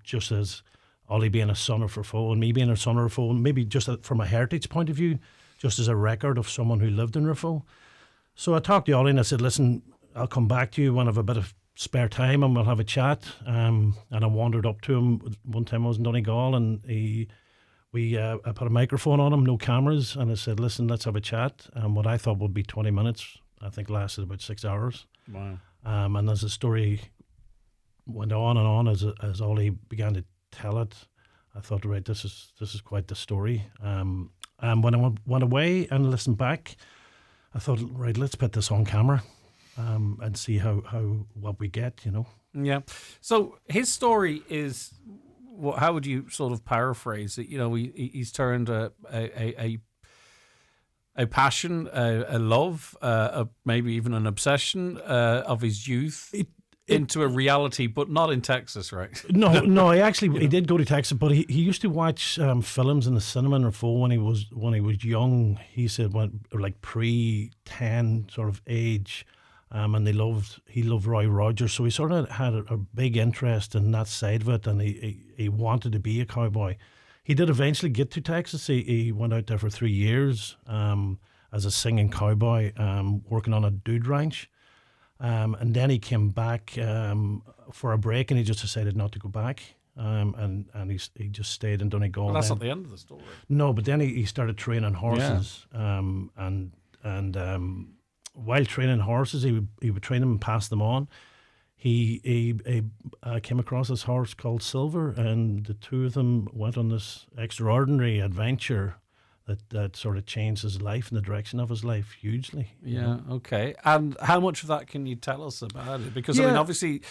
just as Ollie being a son of Raphoe and me being a son of Raphoe, and maybe just from a heritage point of view, just as a record of someone who lived in Raphoe. So I talked to Ollie and I said, listen, I'll come back to you when I have a bit of spare time and we'll have a chat. And I wandered up to him one time. I was in Donegal, and I put a microphone on him, no cameras, and I said, listen, let's have a chat. And what I thought would be 20 minutes, I think lasted about 6 hours. Wow. And as the story went on and on, as Ollie began to tell it, I thought, right, this is quite the story. When I went away and listened back, I thought, right, let's put this on camera and see what we get, you know. Yeah. So his story is, how would you sort of paraphrase it? You know, he's turned a passion, a love, maybe even an obsession of his youth into a reality, but not in Texas, right? No, he did go to Texas, but he used to watch films in the cinema in Rafo when he was young. He said when like pre-10 sort of age, and he loved Roy Rogers, so he sort of had a big interest in that side of it, and he wanted to be a cowboy. He did eventually get to Texas. He went out there for 3 years as a singing cowboy, working on a dude ranch. And then he came back for a break, and he just decided not to go back. And he just stayed in Donegal. Well, that's not the end of the story. No, but then he started training horses. Yeah. And while training horses, he would train them and pass them on. He came across this horse called Silver, and the two of them went on this extraordinary adventure that sort of changed his life and the direction of his life hugely. Yeah, okay. And how much of that can you tell us about it? Because, I mean, obviously,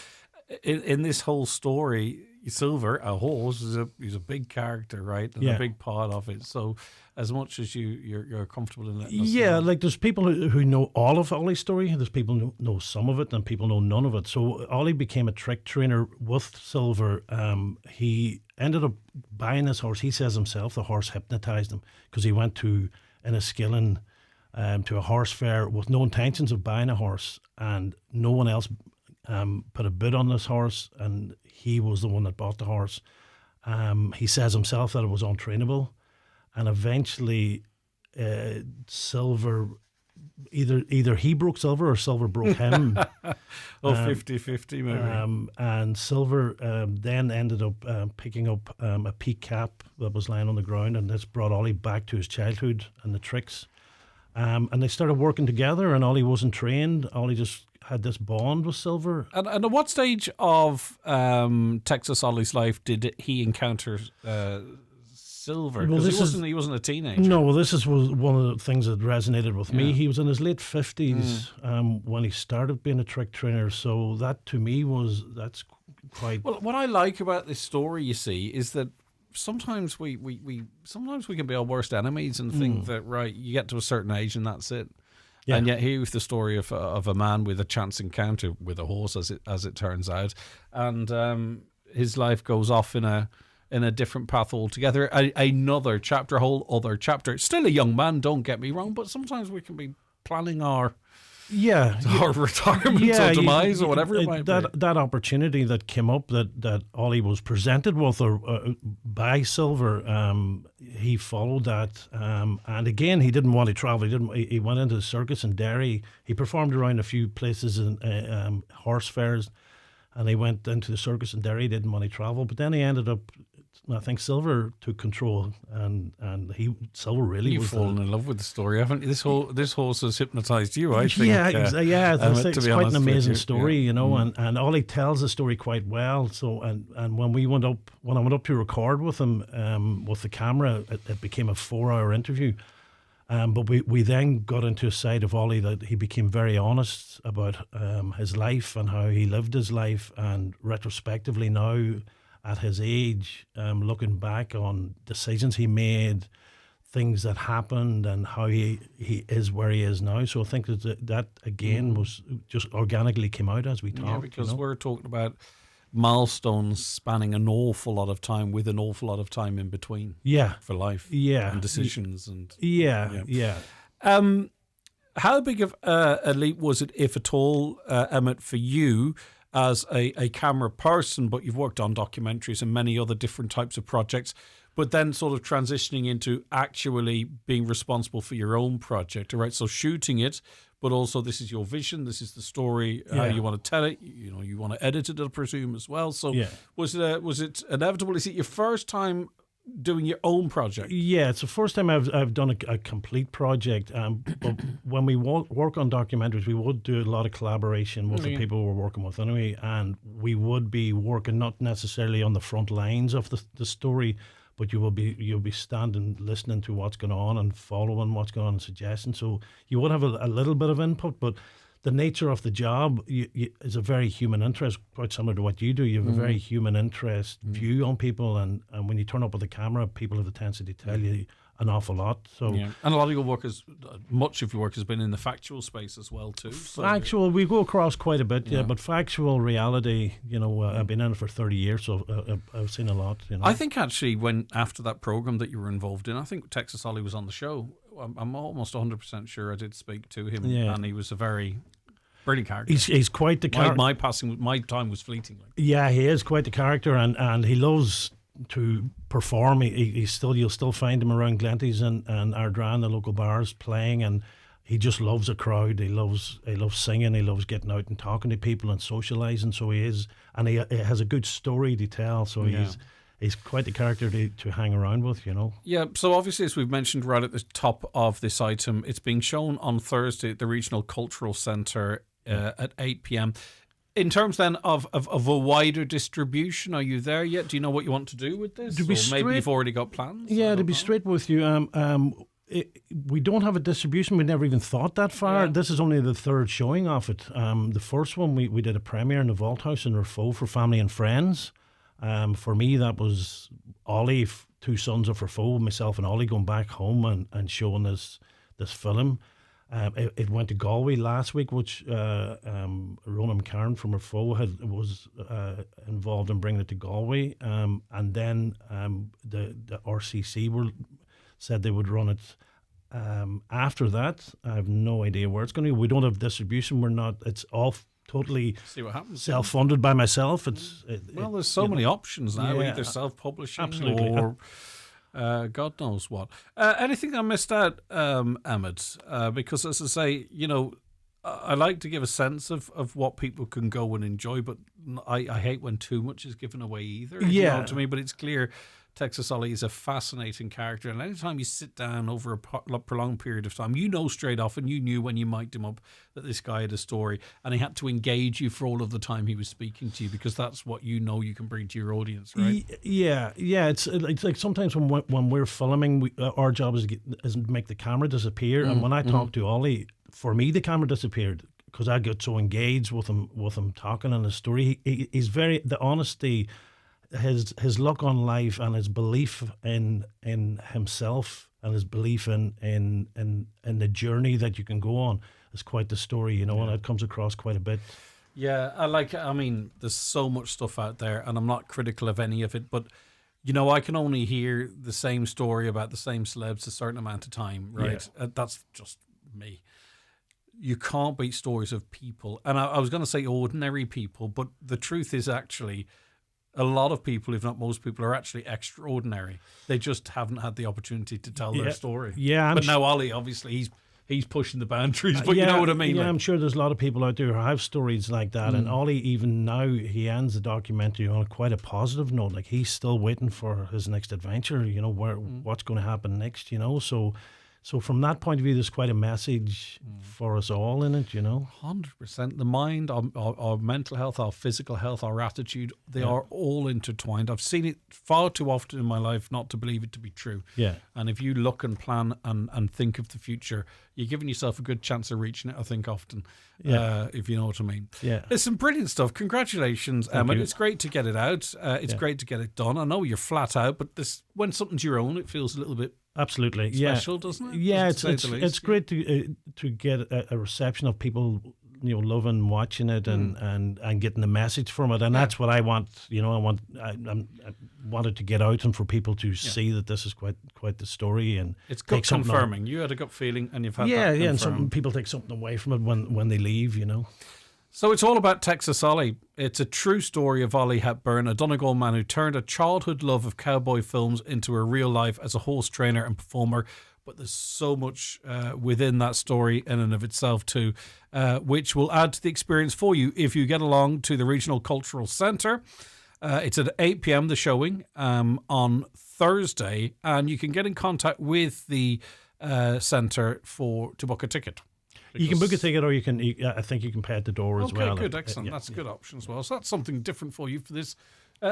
in this whole story, Silver, a horse, is a big character, right? And a big part of it. So as much as you're comfortable in it. Yeah, like there's people who know all of Ollie's story. There's people who know some of it, and people know none of it. So Ollie became a trick trainer with Silver. He ended up buying this horse. He says himself the horse hypnotized him because he went to Enniskillen to a horse fair with no intentions of buying a horse, and no one else put a bid on this horse, and he was the one that bought the horse. He says himself that it was untrainable, and eventually Silver, either he broke Silver or Silver broke him. 50-50 maybe. And Silver then ended up picking up a peak cap that was lying on the ground, and this brought Ollie back to his childhood and the tricks. And they started working together, and Ollie wasn't trained. Ollie just had this bond with Silver. And at what stage of Texas Ollie's life did he encounter Silver? Because he wasn't a teenager. No, well, this was one of the things that resonated with me. He was in his late 50s when he started being a trick trainer. So that to me that's quite... Well, what I like about this story, you see, is that sometimes we can be our worst enemies and think that, right, you get to a certain age and that's it. Yeah. And yet here was the story of a man with a chance encounter with a horse, as it turns out, and his life goes off in a different path altogether. Another chapter, a whole other chapter. Still a young man, don't get me wrong, but sometimes we can be planning our retirement or demise or whatever it might be. That opportunity that came up that Ollie was presented with by Silver, he followed that, and again he didn't want to travel. He went into the circus in Derry. He performed around a few places in horse fairs, and he went into the circus in Derry. He didn't want to travel, but then he ended up, I think Silver took control, and Silver really You've fallen in love with the story, haven't you? This horse has hypnotised you, I think. It's quite an amazing story, you know, and Ollie tells the story quite well. So and when I went up to record with him with the camera, it became a 4-hour interview. But we then got into a side of Ollie that he became very honest about his life and how he lived his life, and retrospectively now, at his age, looking back on decisions he made, things that happened, and how he is where he is now. So I think that again was just organically came out as we talked. Yeah, because we're talking about milestones spanning an awful lot of time with an awful lot of time in between. Yeah, for life. Yeah, and decisions and yeah. How big of a leap was it, if at all, Emmett, for you? As a camera person, but you've worked on documentaries and many other different types of projects, but then sort of transitioning into actually being responsible for your own project, all right? So shooting it, but also this is your vision, this is the story, how you want to tell it, you want to edit it, I presume, as well. So was it inevitable? Is it your first time doing your own project? Yeah, it's the first time I've done a complete project. But when we work on documentaries, we would do a lot of collaboration with the people we're working with anyway, and we would be working not necessarily on the front lines of the story, but but you'll be standing listening to what's going on and following what's going on and suggesting. So you would have a little bit of input, but the nature of the job is a very human interest, quite similar to what you do. You have a very human interest view on people, and when you turn up with a camera, people have the tendency to tell you an awful lot. So, and a lot of your work much of your work has been in the factual space as well too. Factual, we go across quite a bit, but factual reality, I've been in it for 30 years, so I've seen a lot. I think actually when after that program that you were involved in, I think Texas Ollie was on the show. I'm almost 100% sure I did speak to him, and he was a very brilliant character. He's quite the character. My time was fleeting. Yeah, he is quite the character, and he loves to perform. You'll still find him around Glenties and Ardran, the local bars, playing, and he just loves a crowd. He loves singing. He loves getting out and talking to people and socialising. So he is, and he has a good story to tell. So he's quite the character to hang around with, Yeah, so obviously, as we've mentioned right at the top of this item, it's being shown on Thursday at the Regional Cultural Centre at 8 p.m. In terms then of a wider distribution, are you there yet? Do you know what you want to do with this? Maybe you've already got plans? Yeah, to be straight with you, we don't have a distribution. We never even thought that far. Yeah. This is only the third showing of it. The first one, we did a premiere in the Vault House in Rafo for family and friends. For me, that was Ollie, two sons of Rafo, myself and Ollie going back home and showing this film. It went to Galway last week, which Ronan McCarran from Rafo was involved in bringing it to Galway. And then the RCC said they would run it after that. I have no idea where it's going to be. We don't have distribution. It's all totally self-funded by myself. There's so many options now, either self-publishing or God knows what. Anything I missed out, Emmett? Because as I say, I like to give a sense of what people can go and enjoy, but I hate when too much is given away either. You know what I mean? But it's clear Texas Ollie is a fascinating character, and anytime you sit down over a prolonged period of time, straight off, and you knew when you mic'd him up that this guy had a story, and he had to engage you for all of the time he was speaking to you, because that's what you can bring to your audience, right? Yeah. It's like sometimes when we're filming, our job is to make the camera disappear, and when I talk to Ollie, for me the camera disappeared because I got so engaged with him talking in his story. He's the honesty. His look on life and his belief in himself and his belief in the journey that you can go on is quite the story, and it comes across quite a bit. Yeah, there's so much stuff out there, and I'm not critical of any of it, but I can only hear the same story about the same celebs a certain amount of time, right? Yeah. That's just me. You can't beat stories of people, and I was going to say ordinary people, but the truth is actually a lot of people, if not most people, are actually extraordinary. They just haven't had the opportunity to tell their story. Yeah, but now Ollie, obviously, he's pushing the boundaries. But you know what I mean. Yeah, I'm sure there's a lot of people out there who have stories like that. And Ollie, even now, he ends the documentary on quite a positive note. Like, he's still waiting for his next adventure. What's going to happen next. So from that point of view, there's quite a message for us all in it, 100%. The mind, our mental health, our physical health, our attitude, they are all intertwined. I've seen it far too often in my life not to believe it to be true. Yeah. And if you look and plan and think of the future, you're giving yourself a good chance of reaching it, I think, often, if you know what I mean. Yeah. There's some brilliant stuff. Congratulations, Emma. It's great to get it out. It's great to get it done. I know you're flat out, but when something's your own, it feels a little bit absolutely special, doesn't it? Yeah, it's great to get a reception of people loving watching it and getting the message from it, and that's what I want. I wanted to get out and for people to see that this is quite the story, and it's gut confirming. You had a gut feeling, and you've had that and some people take something away from it when they leave. So it's all about Texas Ollie. It's a true story of Ollie Hepburn, a Donegal man who turned a childhood love of cowboy films into a real life as a horse trainer and performer. But there's so much within that story in and of itself too, which will add to the experience for you if you get along to the Regional Cultural Centre. It's at 8 p.m, the showing on Thursday, and you can get in contact with the centre to book a ticket. You can book a ticket, or I think you can pay at the door as well. Okay, good, excellent. That's a good option as well. So that's something different for you for this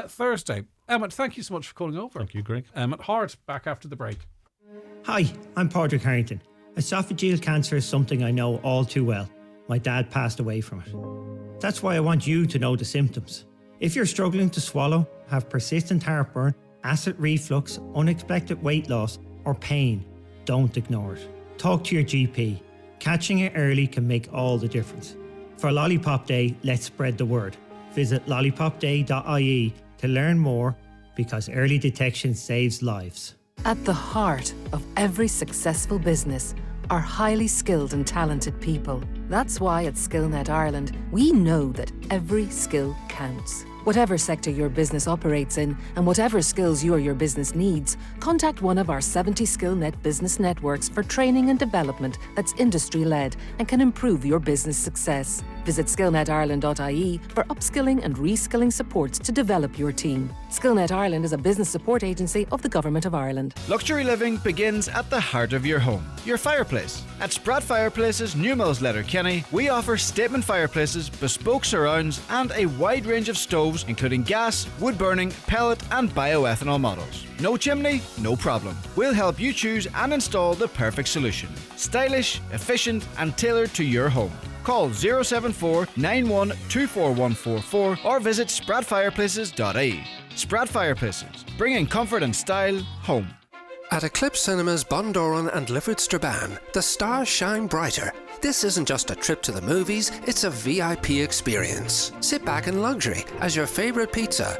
Thursday. Emmett, thank you so much for calling over. Thank you, Greg. Emmett Hart, back after the break. Hi, I'm Padraig Harrington. Esophageal cancer is something I know all too well. My dad passed away from it. That's why I want you to know the symptoms. If you're struggling to swallow, have persistent heartburn, acid reflux, unexpected weight loss, or pain, don't ignore it. Talk to your GP. Catching it early can make all the difference. For Lollipop Day, let's spread the word. Visit lollipopday.ie to learn more, because early detection saves lives. At the heart of every successful business are highly skilled and talented people. That's why at SkillNet Ireland, we know that every skill counts. Whatever sector your business operates in and whatever skills you or your business needs, contact one of our 70 SkillNet business networks for training and development that's industry-led and can improve your business success. Visit skillnetireland.ie for upskilling and reskilling supports to develop your team. SkillNet Ireland is a business support agency of the Government of Ireland. Luxury living begins at the heart of your home, your fireplace. At Spratt Fireplaces, Newmills Letterkenny, we offer statement fireplaces, bespoke surrounds, and a wide range of stoves, including gas, wood burning, pellet, and bioethanol models. No chimney? No problem. We'll help you choose and install the perfect solution. Stylish, efficient, and tailored to your home. Call 074 91 24144 or visit spratfireplaces.ie. Spratt Fireplaces, bringing comfort and style home. At Eclipse Cinemas Bundoran and Lifford Strabane, the stars shine brighter. This isn't just a trip to the movies, it's a VIP experience. Sit back in luxury as your favourite pizza,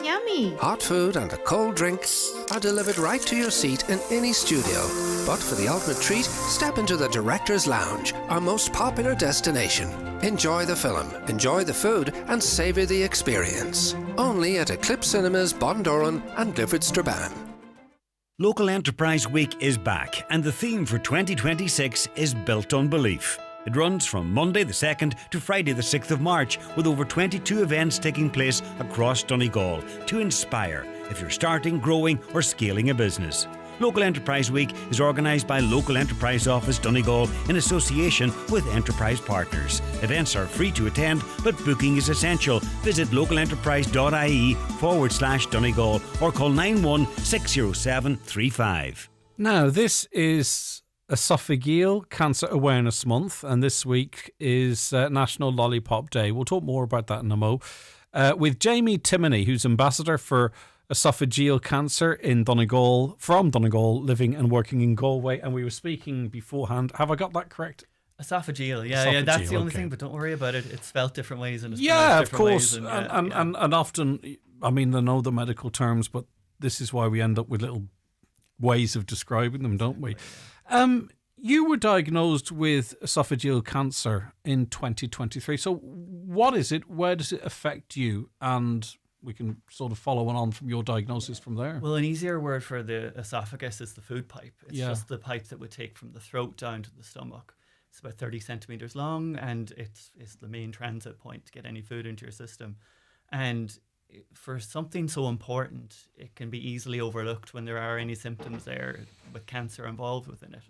yummy, hot food and a cold drink are delivered right to your seat in any studio. But for the ultimate treat, step into the Director's Lounge, our most popular destination. Enjoy the film, enjoy the food, and savour the experience. Only at Eclipse Cinemas Bundoran and Lifford Strabane. Local Enterprise Week is back, and the theme for 2026 is Built on Belief. It runs from Monday the 2nd to Friday the 6th of March, with over 22 events taking place across Donegal to inspire if you're starting, growing or scaling a business. Local Enterprise Week is organised by Local Enterprise Office Donegal in association with Enterprise Partners. Events are free to attend, but booking is essential. Visit localenterprise.ie/Donegal or call 91-607-35. Now, this is Esophageal Cancer Awareness Month, and this week is National Lollipop Day. We'll talk more about that in a mo. With Jamie Timoney, who's Ambassador for Esophageal Cancer in Donegal, from Donegal, living and working in Galway. And we were speaking beforehand. Have I got that correct? Esophageal, yeah, that's the only thing, but don't worry about it. It's spelled different ways and it's of course. Ways and often, I mean, they know the medical terms, but this is why we end up with little ways of describing them, don't we? You were diagnosed with esophageal cancer in 2023. So what is it? Where does it affect you? And we can sort of follow on from your diagnosis from there. Well, an easier word for the esophagus is the food pipe. It's just the pipe that would take from the throat down to the stomach. It's about 30 centimetres long, and it's the main transit point to get any food into your system. And for something so important, it can be easily overlooked when there are any symptoms there with cancer involved within it.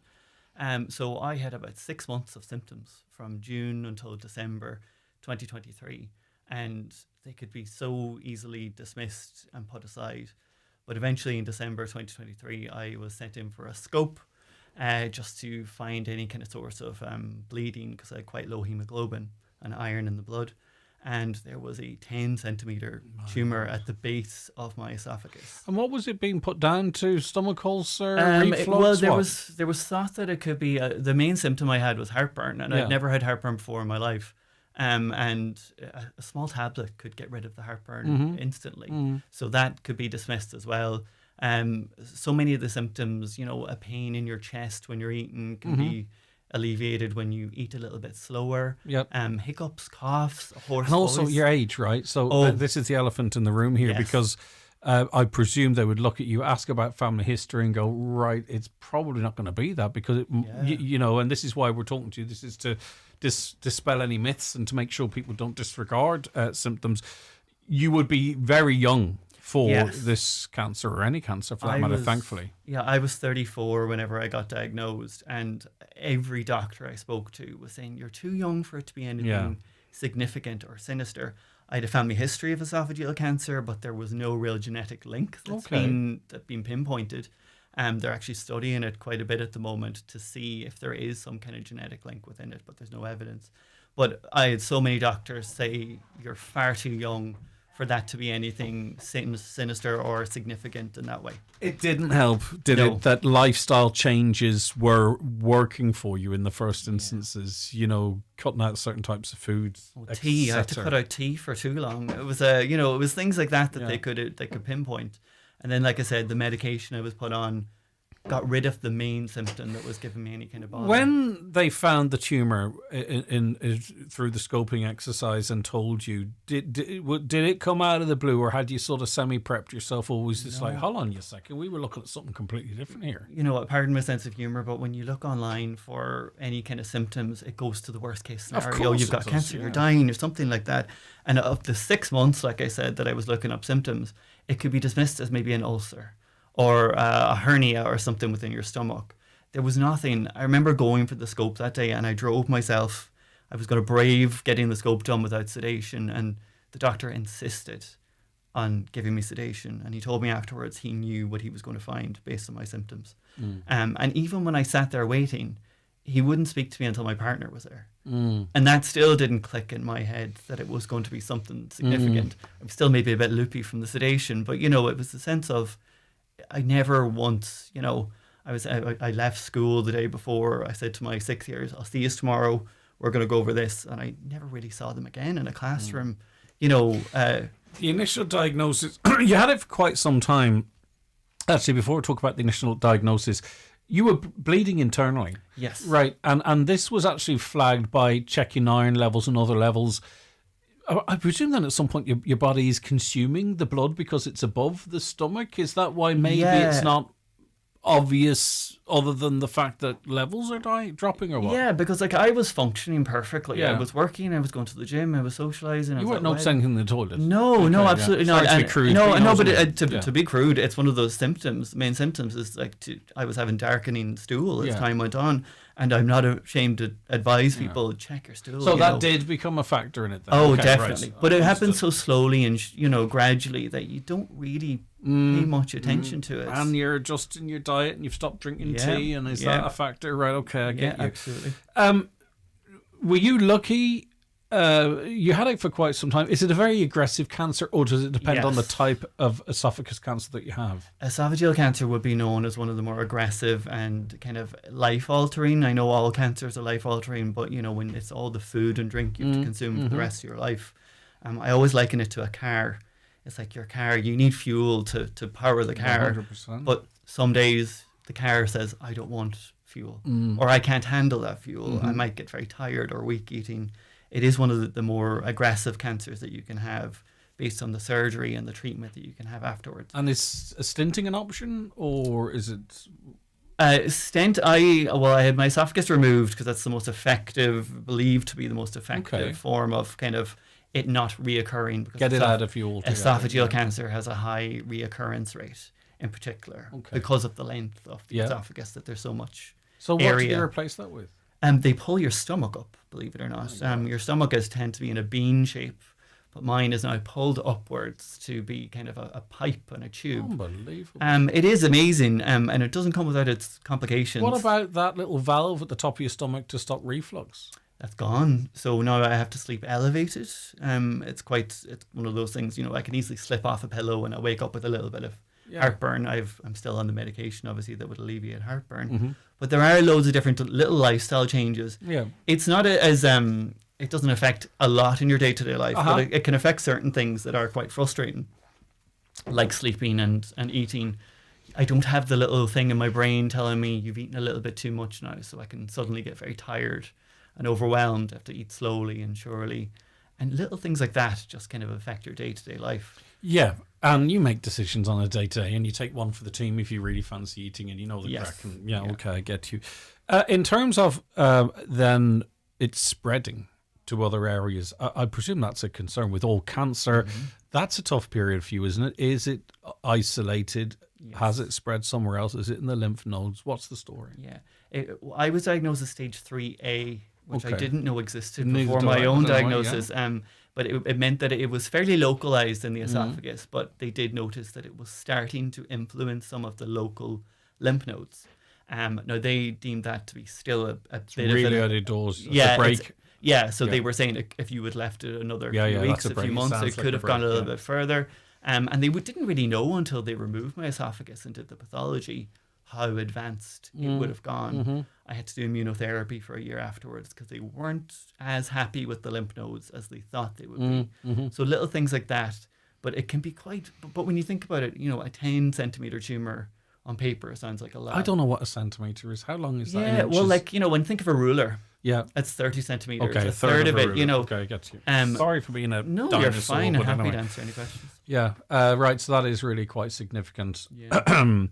So I had about 6 months of symptoms from June until December 2023. And they could be so easily dismissed and put aside. But eventually in December 2023, I was sent in for a scope just to find any kind of source of bleeding, because I had quite low hemoglobin and iron in the blood. And there was a 10 centimetre tumour at the base of my esophagus. And what was it being put down to? Stomach ulcer, reflux? Well, there was thought that it could be, the main symptom I had was heartburn, and I'd never had heartburn before in my life. And a small tablet could get rid of the heartburn instantly. So that could be dismissed as well. So many of the symptoms, a pain in your chest when you're eating can be alleviated when you eat a little bit slower. Hiccups, coughs, hoarse and also voice. Your age, right? So this is the elephant in the room here, because I presume they would look at you, ask about family history and go, right, it's probably not going to be that, because, and this is why we're talking to you. This is to dispel any myths and to make sure people don't disregard symptoms. You would be very young for this cancer, or any cancer for that matter, thankfully. Yeah, I was 34 whenever I got diagnosed, and every doctor I spoke to was saying, you're too young for it to be anything significant or sinister. I had a family history of esophageal cancer, but there was no real genetic link that's been pinpointed. They're actually studying it quite a bit at the moment to see if there is some kind of genetic link within it, but there's no evidence. But I had so many doctors say you're far too young for that to be anything sinister or significant in that way. It didn't help, did it, that lifestyle changes were working for you in the first instances, you know, cutting out certain types of foods, tea. I had to cut out tea for too long. It was it was things like that they could pinpoint. And then, like I said, the medication I was put on got rid of the main symptom that was giving me any kind of bother. When they found the tumour in through the scoping exercise and told you, did it come out of the blue, or had you sort of semi-prepped yourself, or was this like, hold on a second, we were looking at something completely different here? You know what, pardon my sense of humour, but when you look online for any kind of symptoms, it goes to the worst case scenario. Of course you've got cancer, you're dying, or something like that. And of the 6 months, like I said, that I was looking up symptoms, it could be dismissed as maybe an ulcer or a hernia or something within your stomach. There was nothing. I remember going for the scope that day, and I drove myself. I was going to brave getting the scope done without sedation, and the doctor insisted on giving me sedation, and he told me afterwards he knew what he was going to find based on my symptoms. And even when I sat there waiting, he wouldn't speak to me until my partner was there. And that still didn't click in my head that it was going to be something significant. I'm still maybe a bit loopy from the sedation, but, you know, it was the sense of, I never once, you know, I left school the day before. I said to my 6 years, I'll see you tomorrow. We're going to go over this. And I never really saw them again in a classroom. You know, the initial diagnosis, you had it for quite some time. Actually, before we talk about the initial diagnosis, you were bleeding internally. Yes. Right. And this was actually flagged by checking iron levels and other levels. I presume then at some point your body is consuming the blood because it's above the stomach. Is that why maybe it's not obvious other than the fact that levels are dropping, or what? Yeah, because like I was functioning perfectly. Yeah. I was working, I was going to the gym, I was socialising. You weren't noticing anything in the toilet? No, no, absolutely not. Sorry to be crude, but to be crude, it's one of those symptoms. The main symptoms is like I was having darkening stool as time went on. And I'm not ashamed to advise people, check your stool. So that did become a factor in it then? Oh, definitely. Right. But it happened so slowly and, you know, gradually that you don't really pay much attention to it. And you're adjusting your diet and you've stopped drinking tea, and is that a factor? Right, okay, I get you. Absolutely. Were you lucky? You had it for quite some time. Is it a very aggressive cancer, or does it depend on the type of esophagus cancer that you have? Esophageal cancer would be known as one of the more aggressive and kind of life-altering. I know all cancers are life-altering, but, you know, when it's all the food and drink you have to consume for the rest of your life. I always liken it to a car. It's like your car, you need fuel to power the car. 100%. But some days the car says, I don't want fuel, or I can't handle that fuel. I might get very tired or weak eating. It is one of the more aggressive cancers that you can have based on the surgery and the treatment that you can have afterwards. And is stenting an option, or is it? Stent, I had my esophagus removed because that's the most effective, believed to be the most effective form of kind of it not reoccurring. Because get it out of you altogether. Esophageal cancer has a high reoccurrence rate in particular because of the length of the esophagus, that there's so much So area. what do you replace that with? They pull your stomach up, believe it or not. Your stomach is tend to be in a bean shape, but mine is now pulled upwards to be kind of a pipe and a tube. Unbelievable. It is amazing, and it doesn't come without its complications. What about that little valve at the top of your stomach to stop reflux? That's gone. So now I have to sleep elevated. It's one of those things, you know, I can easily slip off a pillow and I wake up with a little bit of heartburn. I'm still on the medication, obviously, that would alleviate heartburn. But there are loads of different little lifestyle changes. Yeah. It's not as it doesn't affect a lot in your day-to-day life, but it can affect certain things that are quite frustrating, like sleeping and eating. I don't have the little thing in my brain telling me you've eaten a little bit too much now, so I can suddenly get very tired and overwhelmed. I have to eat slowly and surely. And little things like that just kind of affect your day-to-day life. Yeah, and you make decisions on a day-to-day, and you take one for the team if you really fancy eating, and you know the crack. And, okay, I get you. In terms of then it's spreading to other areas, I presume that's a concern with all cancer. That's a tough period for you, isn't it? Is it isolated? Yes. Has it spread somewhere else? Is it in the lymph nodes? What's the story? Yeah, I was diagnosed as stage 3A, which I didn't know existed Neither before do my I. own I don't know why, diagnosis. But it meant that it was fairly localized in the esophagus, but they did notice that it was starting to influence some of the local lymph nodes. Now, they deemed that to be still a bit really of early doors. Yeah, break. So they were saying if you had left it another few weeks, a few months, it could have gone a little bit further. And they didn't really know until they removed my esophagus and did the pathology how advanced it would have gone. I had to do immunotherapy for a year afterwards because they weren't as happy with the lymph nodes as they thought they would be. So little things like that. But it can be but when you think about it, a 10 centimeter tumor on paper sounds like a lot. I don't know what a centimeter is. How long is that? Yeah, well, when you think of a ruler, yeah, it's 30 centimeters. Okay, a third of it, Okay, I get you. Sorry for being a no, dinosaur, you're fine. I'm happy anyway. to answer any questions. Yeah, right. So that is really quite significant. Yeah.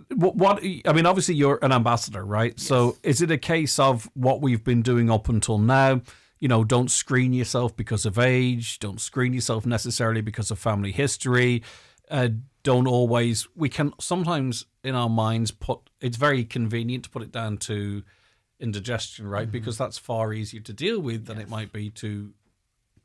What? I mean, obviously you're an ambassador, right? Yes. So is it a case of what we've been doing up until now? Don't screen yourself because of age. Don't screen yourself necessarily because of family history. We can sometimes in our minds it's very convenient to put it down to indigestion, right? Because that's far easier to deal with than it might be to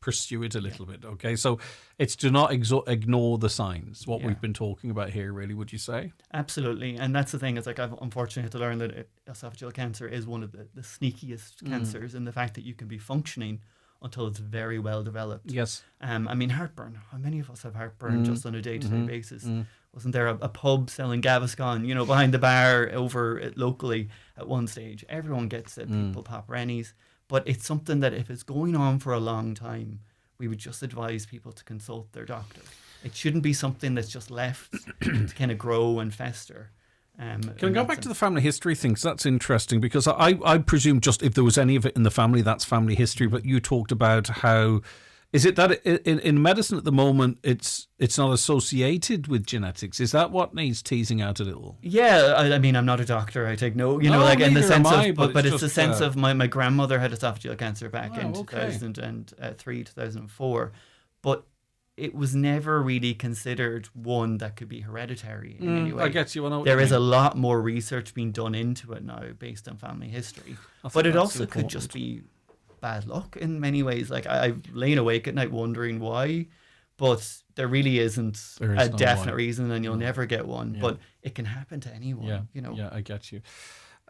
pursue it a little bit. Okay, so it's do not ignore the signs, what we've been talking about here, really, would you say? Absolutely. And that's the thing, is I've unfortunately had to learn that esophageal cancer is one of the sneakiest cancers in the fact that you can be functioning until it's very well developed. Yes. I mean, heartburn. How many of us have hearburn just on a day-to-day basis? Wasn't there a pub selling Gaviscon, behind the bar over locally at one stage? Everyone gets it. People pop Rennies. But it's something that if it's going on for a long time, we would just advise people to consult their doctor. It shouldn't be something that's just left to kind of grow and fester. Can I go back to the family history thing? 'Cause that's interesting, because I presume just if there was any of it in the family, that's family history. But you talked about how, is it that in medicine at the moment it's not associated with genetics? Is that what needs teasing out a little? Yeah, I mean, I'm not a doctor. I take no, in the sense of, but it's the sense of my grandmother had esophageal cancer back in 2003, 2004, but it was never really considered one that could be hereditary in any way. I get you. There is a lot more research being done into it now based on family history, but it also could just be bad luck in many ways. Like I've lain awake at night wondering why, but there really isn't a definite reason, and you'll never get one. But it can happen to anyone. Yeah, I get you.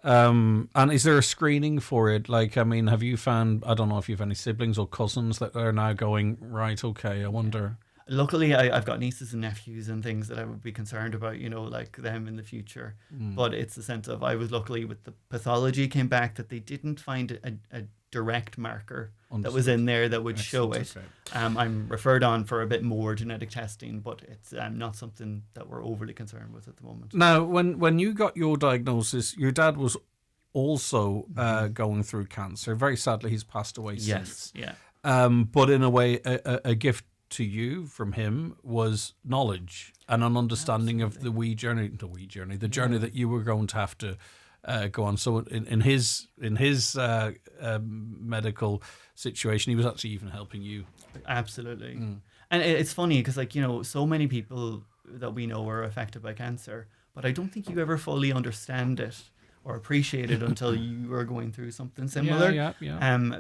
And is there a screening for it? Like, I mean, have you found, I don't know if you have any siblings or cousins that are now going, right, okay, I wonder. Luckily, I've got nieces and nephews and things that I would be concerned about, like them in the future. But it's the sense of, I was luckily with the pathology came back that they didn't find a direct marker that was in there that would show it. Okay. I'm referred on for a bit more genetic testing, but it's not something that we're overly concerned with at the moment. Now, when you got your diagnosis, your dad was also going through cancer. Very sadly, he's passed away since. Yeah. But in a way, a gift to you from him was knowledge and an understanding of the journey that you were going to have to go on. So in his medical situation, he was actually even helping you. Absolutely. And it's funny because so many people that we know are affected by cancer, but I don't think you ever fully understand it or appreciate it until you are going through something similar. Yeah.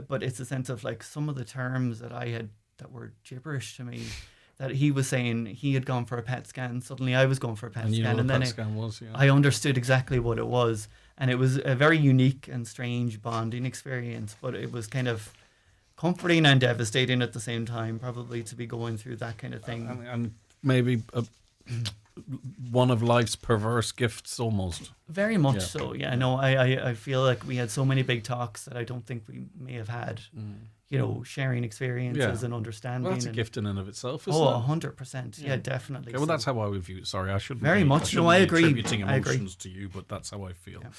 But it's a sense of some of the terms that I had that were gibberish to me, that he was saying he had gone for a PET scan. Suddenly I was going for a PET scan. And then I understood exactly what it was. And it was a very unique and strange bonding experience, but it was kind of comforting and devastating at the same time, probably, to be going through that kind of thing. And maybe one of life's perverse gifts almost. Very much so, yeah. No, I feel like we had so many big talks that I don't think we may have had. Sharing experiences and understanding. Well, that's a gift in and of itself, isn't it? 100%. Yeah, definitely. Okay, well, that's how I would view it. Sorry, I shouldn't very much. No, I agree. Attributing emotions to you, but that's how I feel. Yeah.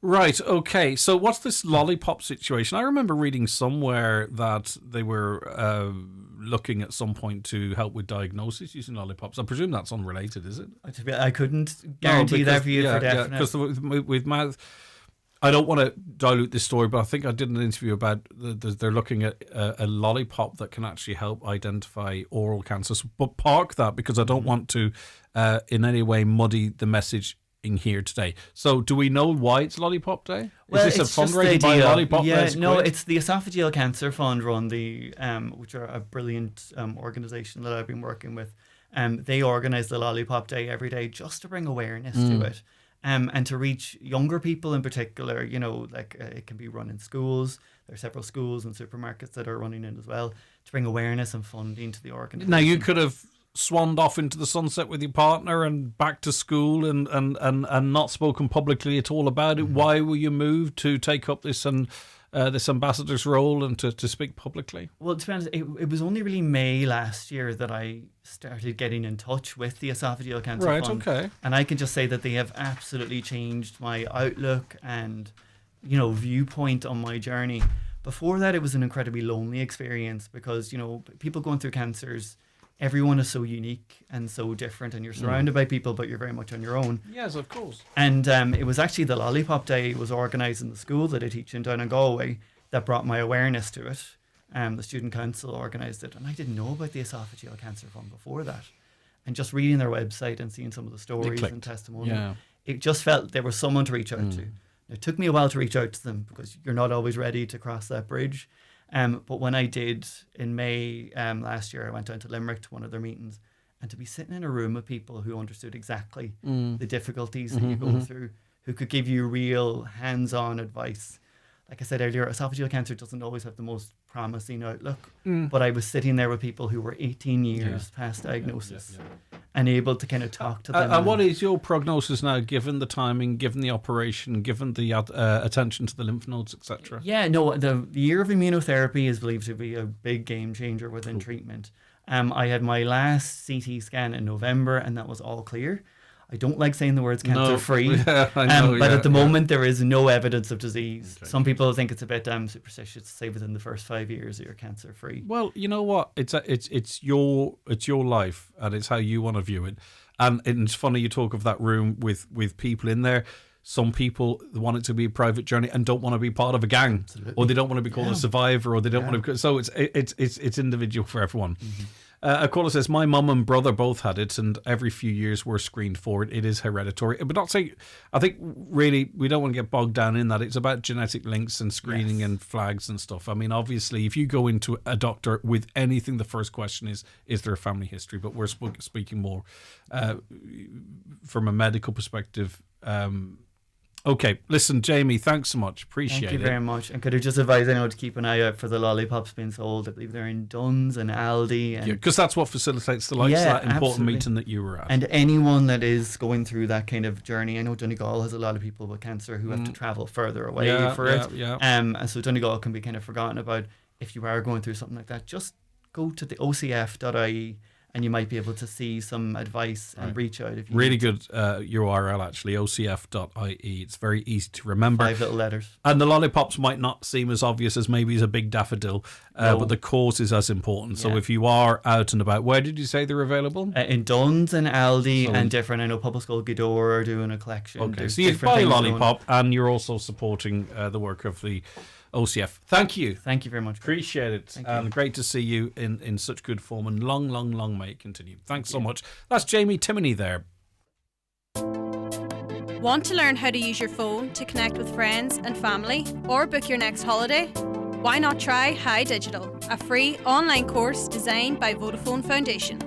Right, okay. So what's this lollipop situation? I remember reading somewhere that they were looking at some point to help with diagnosis using lollipops. I presume that's unrelated, is it? I couldn't guarantee that for you for definite. Because with mouth... I don't want to dilute this story, but I think I did an interview about they're looking at a lollipop that can actually help identify oral cancers. But park that, because I don't want to in any way muddy the message here today. So do we know why it's Lollipop Day? Well, is this it's a just fundraiser the by idea- Lollipop? Yeah, Let's no, quit? it's the Esophageal Cancer Fund run which are a brilliant organisation that I've been working with. They organise the Lollipop Day every day just to bring awareness to it. And to reach younger people in particular, it can be run in schools. There are several schools and supermarkets that are running it as well to bring awareness and funding to the organisation. Now, you could have swanned off into the sunset with your partner and back to school and not spoken publicly at all about it. Why were you moved to take up this this ambassador's role and to speak publicly? Well, to be honest, it was only really May last year that I started getting in touch with the Esophageal Cancer Right, Fund. okay. And I can just say that they have absolutely changed my outlook and, viewpoint on my journey. Before that, it was an incredibly lonely experience because, people going through cancers, everyone is so unique and so different, and you're surrounded by people, but you're very much on your own. Yes, of course. And it was actually the Lollipop Day was organised in the school that I teach in down in Galway that brought my awareness to it. The student council organised it, and I didn't know about the Esophageal Cancer Fund before that. And just reading their website and seeing some of the stories and testimonials, it just felt there was someone to reach out to. It took me a while to reach out to them because you're not always ready to cross that bridge. But when I did in May last year, I went down to Limerick to one of their meetings, and to be sitting in a room with people who understood exactly the difficulties that you go through, who could give you real hands-on advice. Like I said earlier, esophageal cancer doesn't always have the most promising outlook, but I was sitting there with people who were 18 years past diagnosis and able to kind of talk to them. And what is your prognosis now, given the timing, given the operation, given the attention to the lymph nodes, etc.? Yeah, no, the year of immunotherapy is believed to be a big game changer within treatment. I had my last CT scan in November, and that was all clear. I don't like saying the words cancer-free, but at the moment there is no evidence of disease. Okay. Some people think it's a bit superstitious to say within the first 5 years that you're cancer-free. Well, you know what? It's your life, and it's how you want to view it. And it's funny you talk of that room with people in there. Some people want it to be a private journey and don't want to be part of a gang, or they don't want to be called a survivor, or they don't want to. So it's individual for everyone. A caller says, my mum and brother both had it, and every few years we're screened for it. It is hereditary. But not saying, I think really we don't want to get bogged down in that. It's about genetic links and screening and flags and stuff. I mean, obviously, if you go into a doctor with anything, the first question is there a family history? But we're speaking more from a medical perspective. Okay, listen, Jamie, thanks so much. Appreciate it. Thank you very much. And could I just advise anyone to keep an eye out for the lollipops being sold? I believe they're in Dunn's and Aldi. Because that's what facilitates the likes of that important meeting that you were at. And anyone that is going through that kind of journey, I know Donegal has a lot of people with cancer who have to travel further away for it. And so Donegal can be kind of forgotten about. If you are going through something like that, just go to the ocf.ie. And you might be able to see some advice and reach out if you really good URL actually, ocf.ie. It's very easy to remember. 5 little letters. And the lollipops might not seem as obvious as maybe as a big daffodil, but the cause is as important. So if you are out and about, where did you say they're available? In Dunn's and Aldi and different. I know Public School Gweedore are doing a collection. Okay, so you buy a lollipop and you're also supporting the work of the OCF. Thank you. Thank you very much. Appreciate it. And great to see you in such good form, and long may it continue. Thanks so much. That's Jamie Timoney there. Want to learn how to use your phone to connect with friends and family or book your next holiday? Why not try High Digital, a free online course designed by Vodafone Foundation.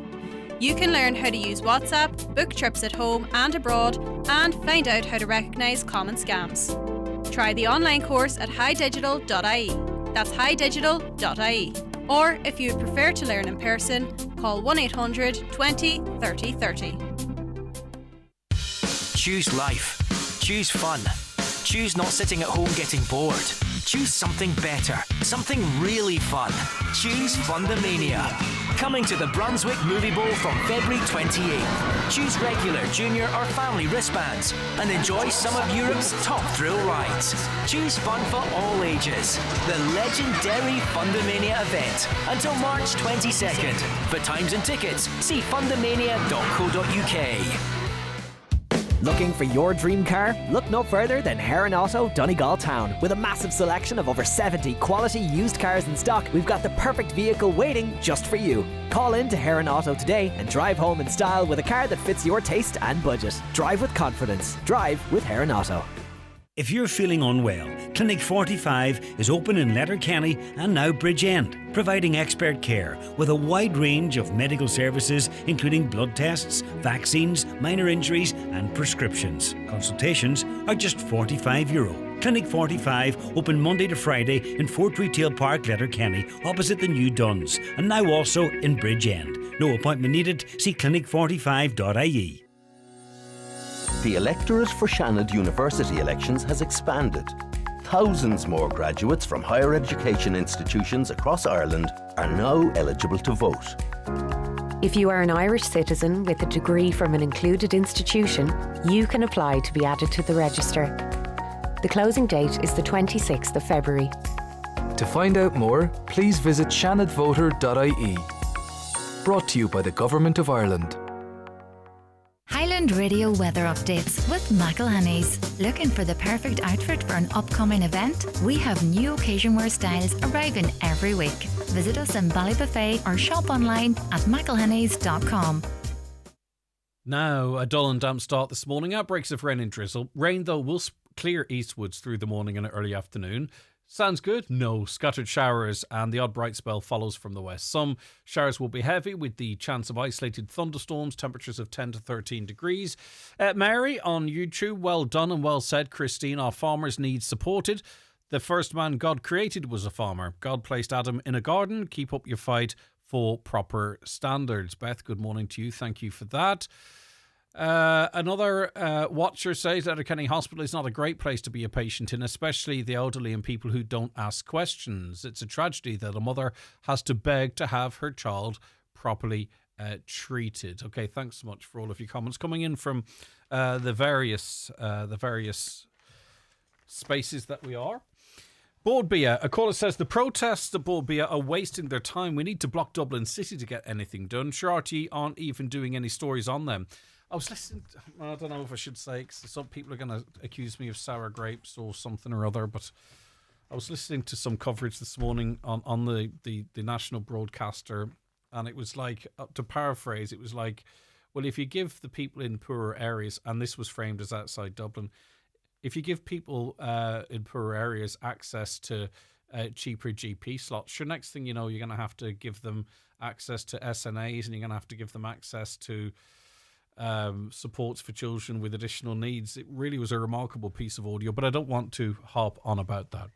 You can learn how to use WhatsApp, book trips at home and abroad, and find out how to recognise common scams. Try the online course at highdigital.ie. That's highdigital.ie. Or if you would prefer to learn in person, call 1-800 20 30 30. Choose life. Choose fun. Choose not sitting at home getting bored. Choose something better. Something really fun. Choose Fundamania. Coming to the Brunswick Movie Bowl from February 28th. Choose regular, junior or family wristbands and enjoy some of Europe's top thrill rides. Choose fun for all ages. The legendary Fundamania event until March 22nd. For times and tickets, see fundamania.co.uk. Looking for your dream car? Look no further than Heron Auto, Donegal Town. With a massive selection of over 70 quality used cars in stock, we've got the perfect vehicle waiting just for you. Call in to Heron Auto today and drive home in style with a car that fits your taste and budget. Drive with confidence. Drive with Heron Auto. If you're feeling unwell, Clinic 45 is open in Letterkenny and now Bridgend, providing expert care with a wide range of medical services including blood tests, vaccines, minor injuries and prescriptions. Consultations are just €45. Clinic 45 open Monday to Friday in Fort Retail Park, Letterkenny, opposite the new Duns, and now also in Bridgend. No appointment needed. See clinic45.ie. The electorate for Shannon University elections has expanded. Thousands more graduates from higher education institutions across Ireland are now eligible to vote. If you are an Irish citizen with a degree from an included institution, you can apply to be added to the register. The closing date is the 26th of February. To find out more, please visit shannonvoter.ie. Brought to you by the Government of Ireland. Highland Radio weather updates with McElhenney's. Looking for the perfect outfit for an upcoming event? We have new occasion wear styles arriving every week. Visit us in Ballybuffet or shop online at mcelhenneys.com. Now, a dull and damp start this morning. Outbreaks of rain and drizzle. Rain, though, will clear eastwards through the morning and early afternoon. Sounds good? No. Scattered showers and the odd bright spell follows from the west. Some showers will be heavy with the chance of isolated thunderstorms, temperatures of 10 to 13 degrees. Mary on YouTube, well done and well said, Christine. Our farmers need supported. The first man God created was a farmer. God placed Adam in a garden. Keep up your fight for proper standards. Beth, good morning to you. Thank you for that. Another watcher says Letterkenny Hospital is not a great place to be a patient in, especially the elderly and people who don't ask questions. It's a tragedy that a mother has to beg to have her child properly treated. Okay, thanks so much for all of your comments coming in from the various spaces that we are. Bordbia, a caller says the protests at Bordbia are wasting their time. We need to block Dublin City to get anything done. Sure, RT aren't even doing any stories on them. I was listening, I don't know if I should say, cause some people are going to accuse me of sour grapes or something or other, but I was listening to some coverage this morning on the national broadcaster, and it was like, to paraphrase, it was like, well, if you give the people in poorer areas, and this was framed as outside Dublin, if you give people in poorer areas access to cheaper GP slots, sure, next thing you know, you're going to have to give them access to SNAs, and you're going to have to give them access to supports for children with additional needs. It really was a remarkable piece of audio, but I don't want to harp on about that.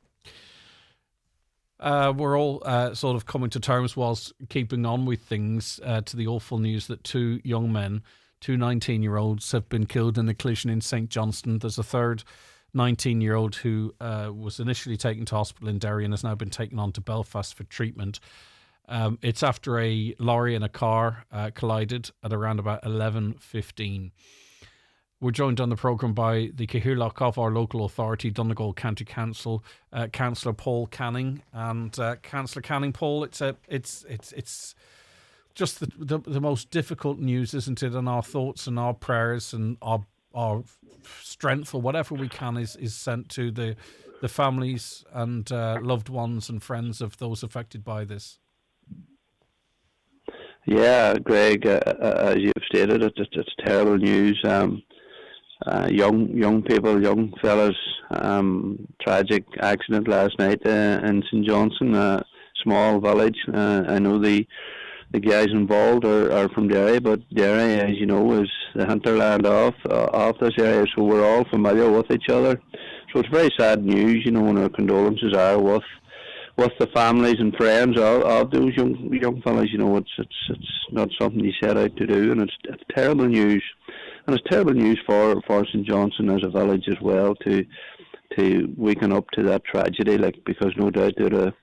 We're all sort of coming to terms whilst keeping on with things to the awful news that two young men, two 19-year-olds, have been killed in a collision in St Johnstone. There's a third 19-year-old who was initially taken to hospital in Derry and has now been taken on to Belfast for treatment. It's after a lorry and a car collided at around about 11:15. We're joined on the programme by the Cathaoirleach of our local authority, Donegal County Council, Councillor Paul Canning. And Councillor Canning, Paul, it's just the most difficult news, isn't it? And our thoughts and our prayers and our strength or whatever we can is sent to the families and loved ones and friends of those affected by this. Yeah, Greg, as you've stated, it's terrible news. Young people, young fellas, tragic accident last night in St Johnstone, a small village. I know the guys involved are from Derry, but Derry, as you know, is the hinterland of this area, so we're all familiar with each other. So it's very sad news, and our condolences are with the families and friends of those young fellas. It's not something you set out to do, and it's terrible news, and it's terrible news for St Johnstone as a village as well to waken up to that tragedy, because no doubt they'd have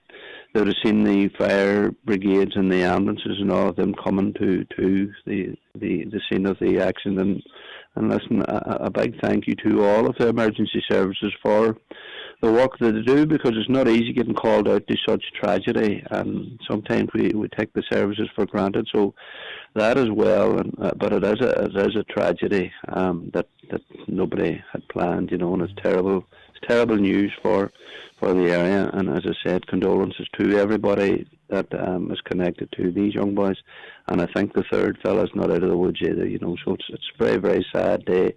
seen the fire brigades and the ambulances and all of them coming to the scene of the accident. And listen, a big thank you to all of the emergency services for the work that they do, because it's not easy getting called out to such tragedy, and sometimes we take the services for granted. So that as well, but it is a tragedy that nobody had planned, and it's terrible. It's terrible news for the area, and as I said, condolences to everybody that is connected to these young boys. And I think the third fella's not out of the woods either, so it's a very, very sad day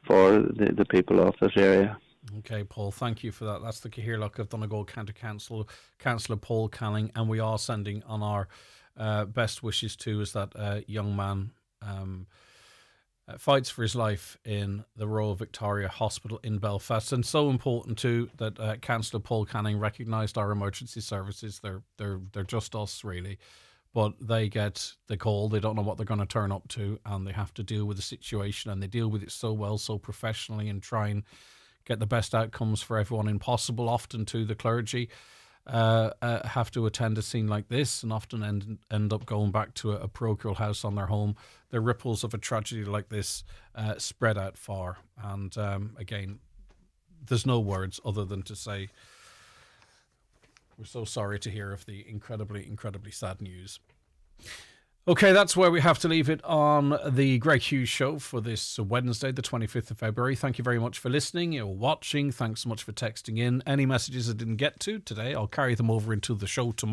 for the people of this area. Okay, Paul, thank you for that. That's the Cathaoirleach of Donegal County Council, Councillor Paul Canning, and we are sending on our best wishes too, as that young man fights for his life in the Royal Victoria Hospital in Belfast. And so important too that Councillor Paul Canning recognised our emergency services. They're just us, really. But they get the call, they don't know what they're going to turn up to, and they have to deal with the situation, and they deal with it so well, so professionally, and try and get the best outcomes for everyone impossible. Often too, the clergy have to attend a scene like this, and often end up going back to a parochial house on their home. The ripples of a tragedy like this spread out far, and again, there's no words other than to say we're so sorry to hear of the incredibly, incredibly sad news. Okay, that's where we have to leave it on the Greg Hughes Show for this Wednesday, the 25th of February. Thank you very much for listening or watching. Thanks so much for texting in. Any messages I didn't get to today, I'll carry them over into the show tomorrow.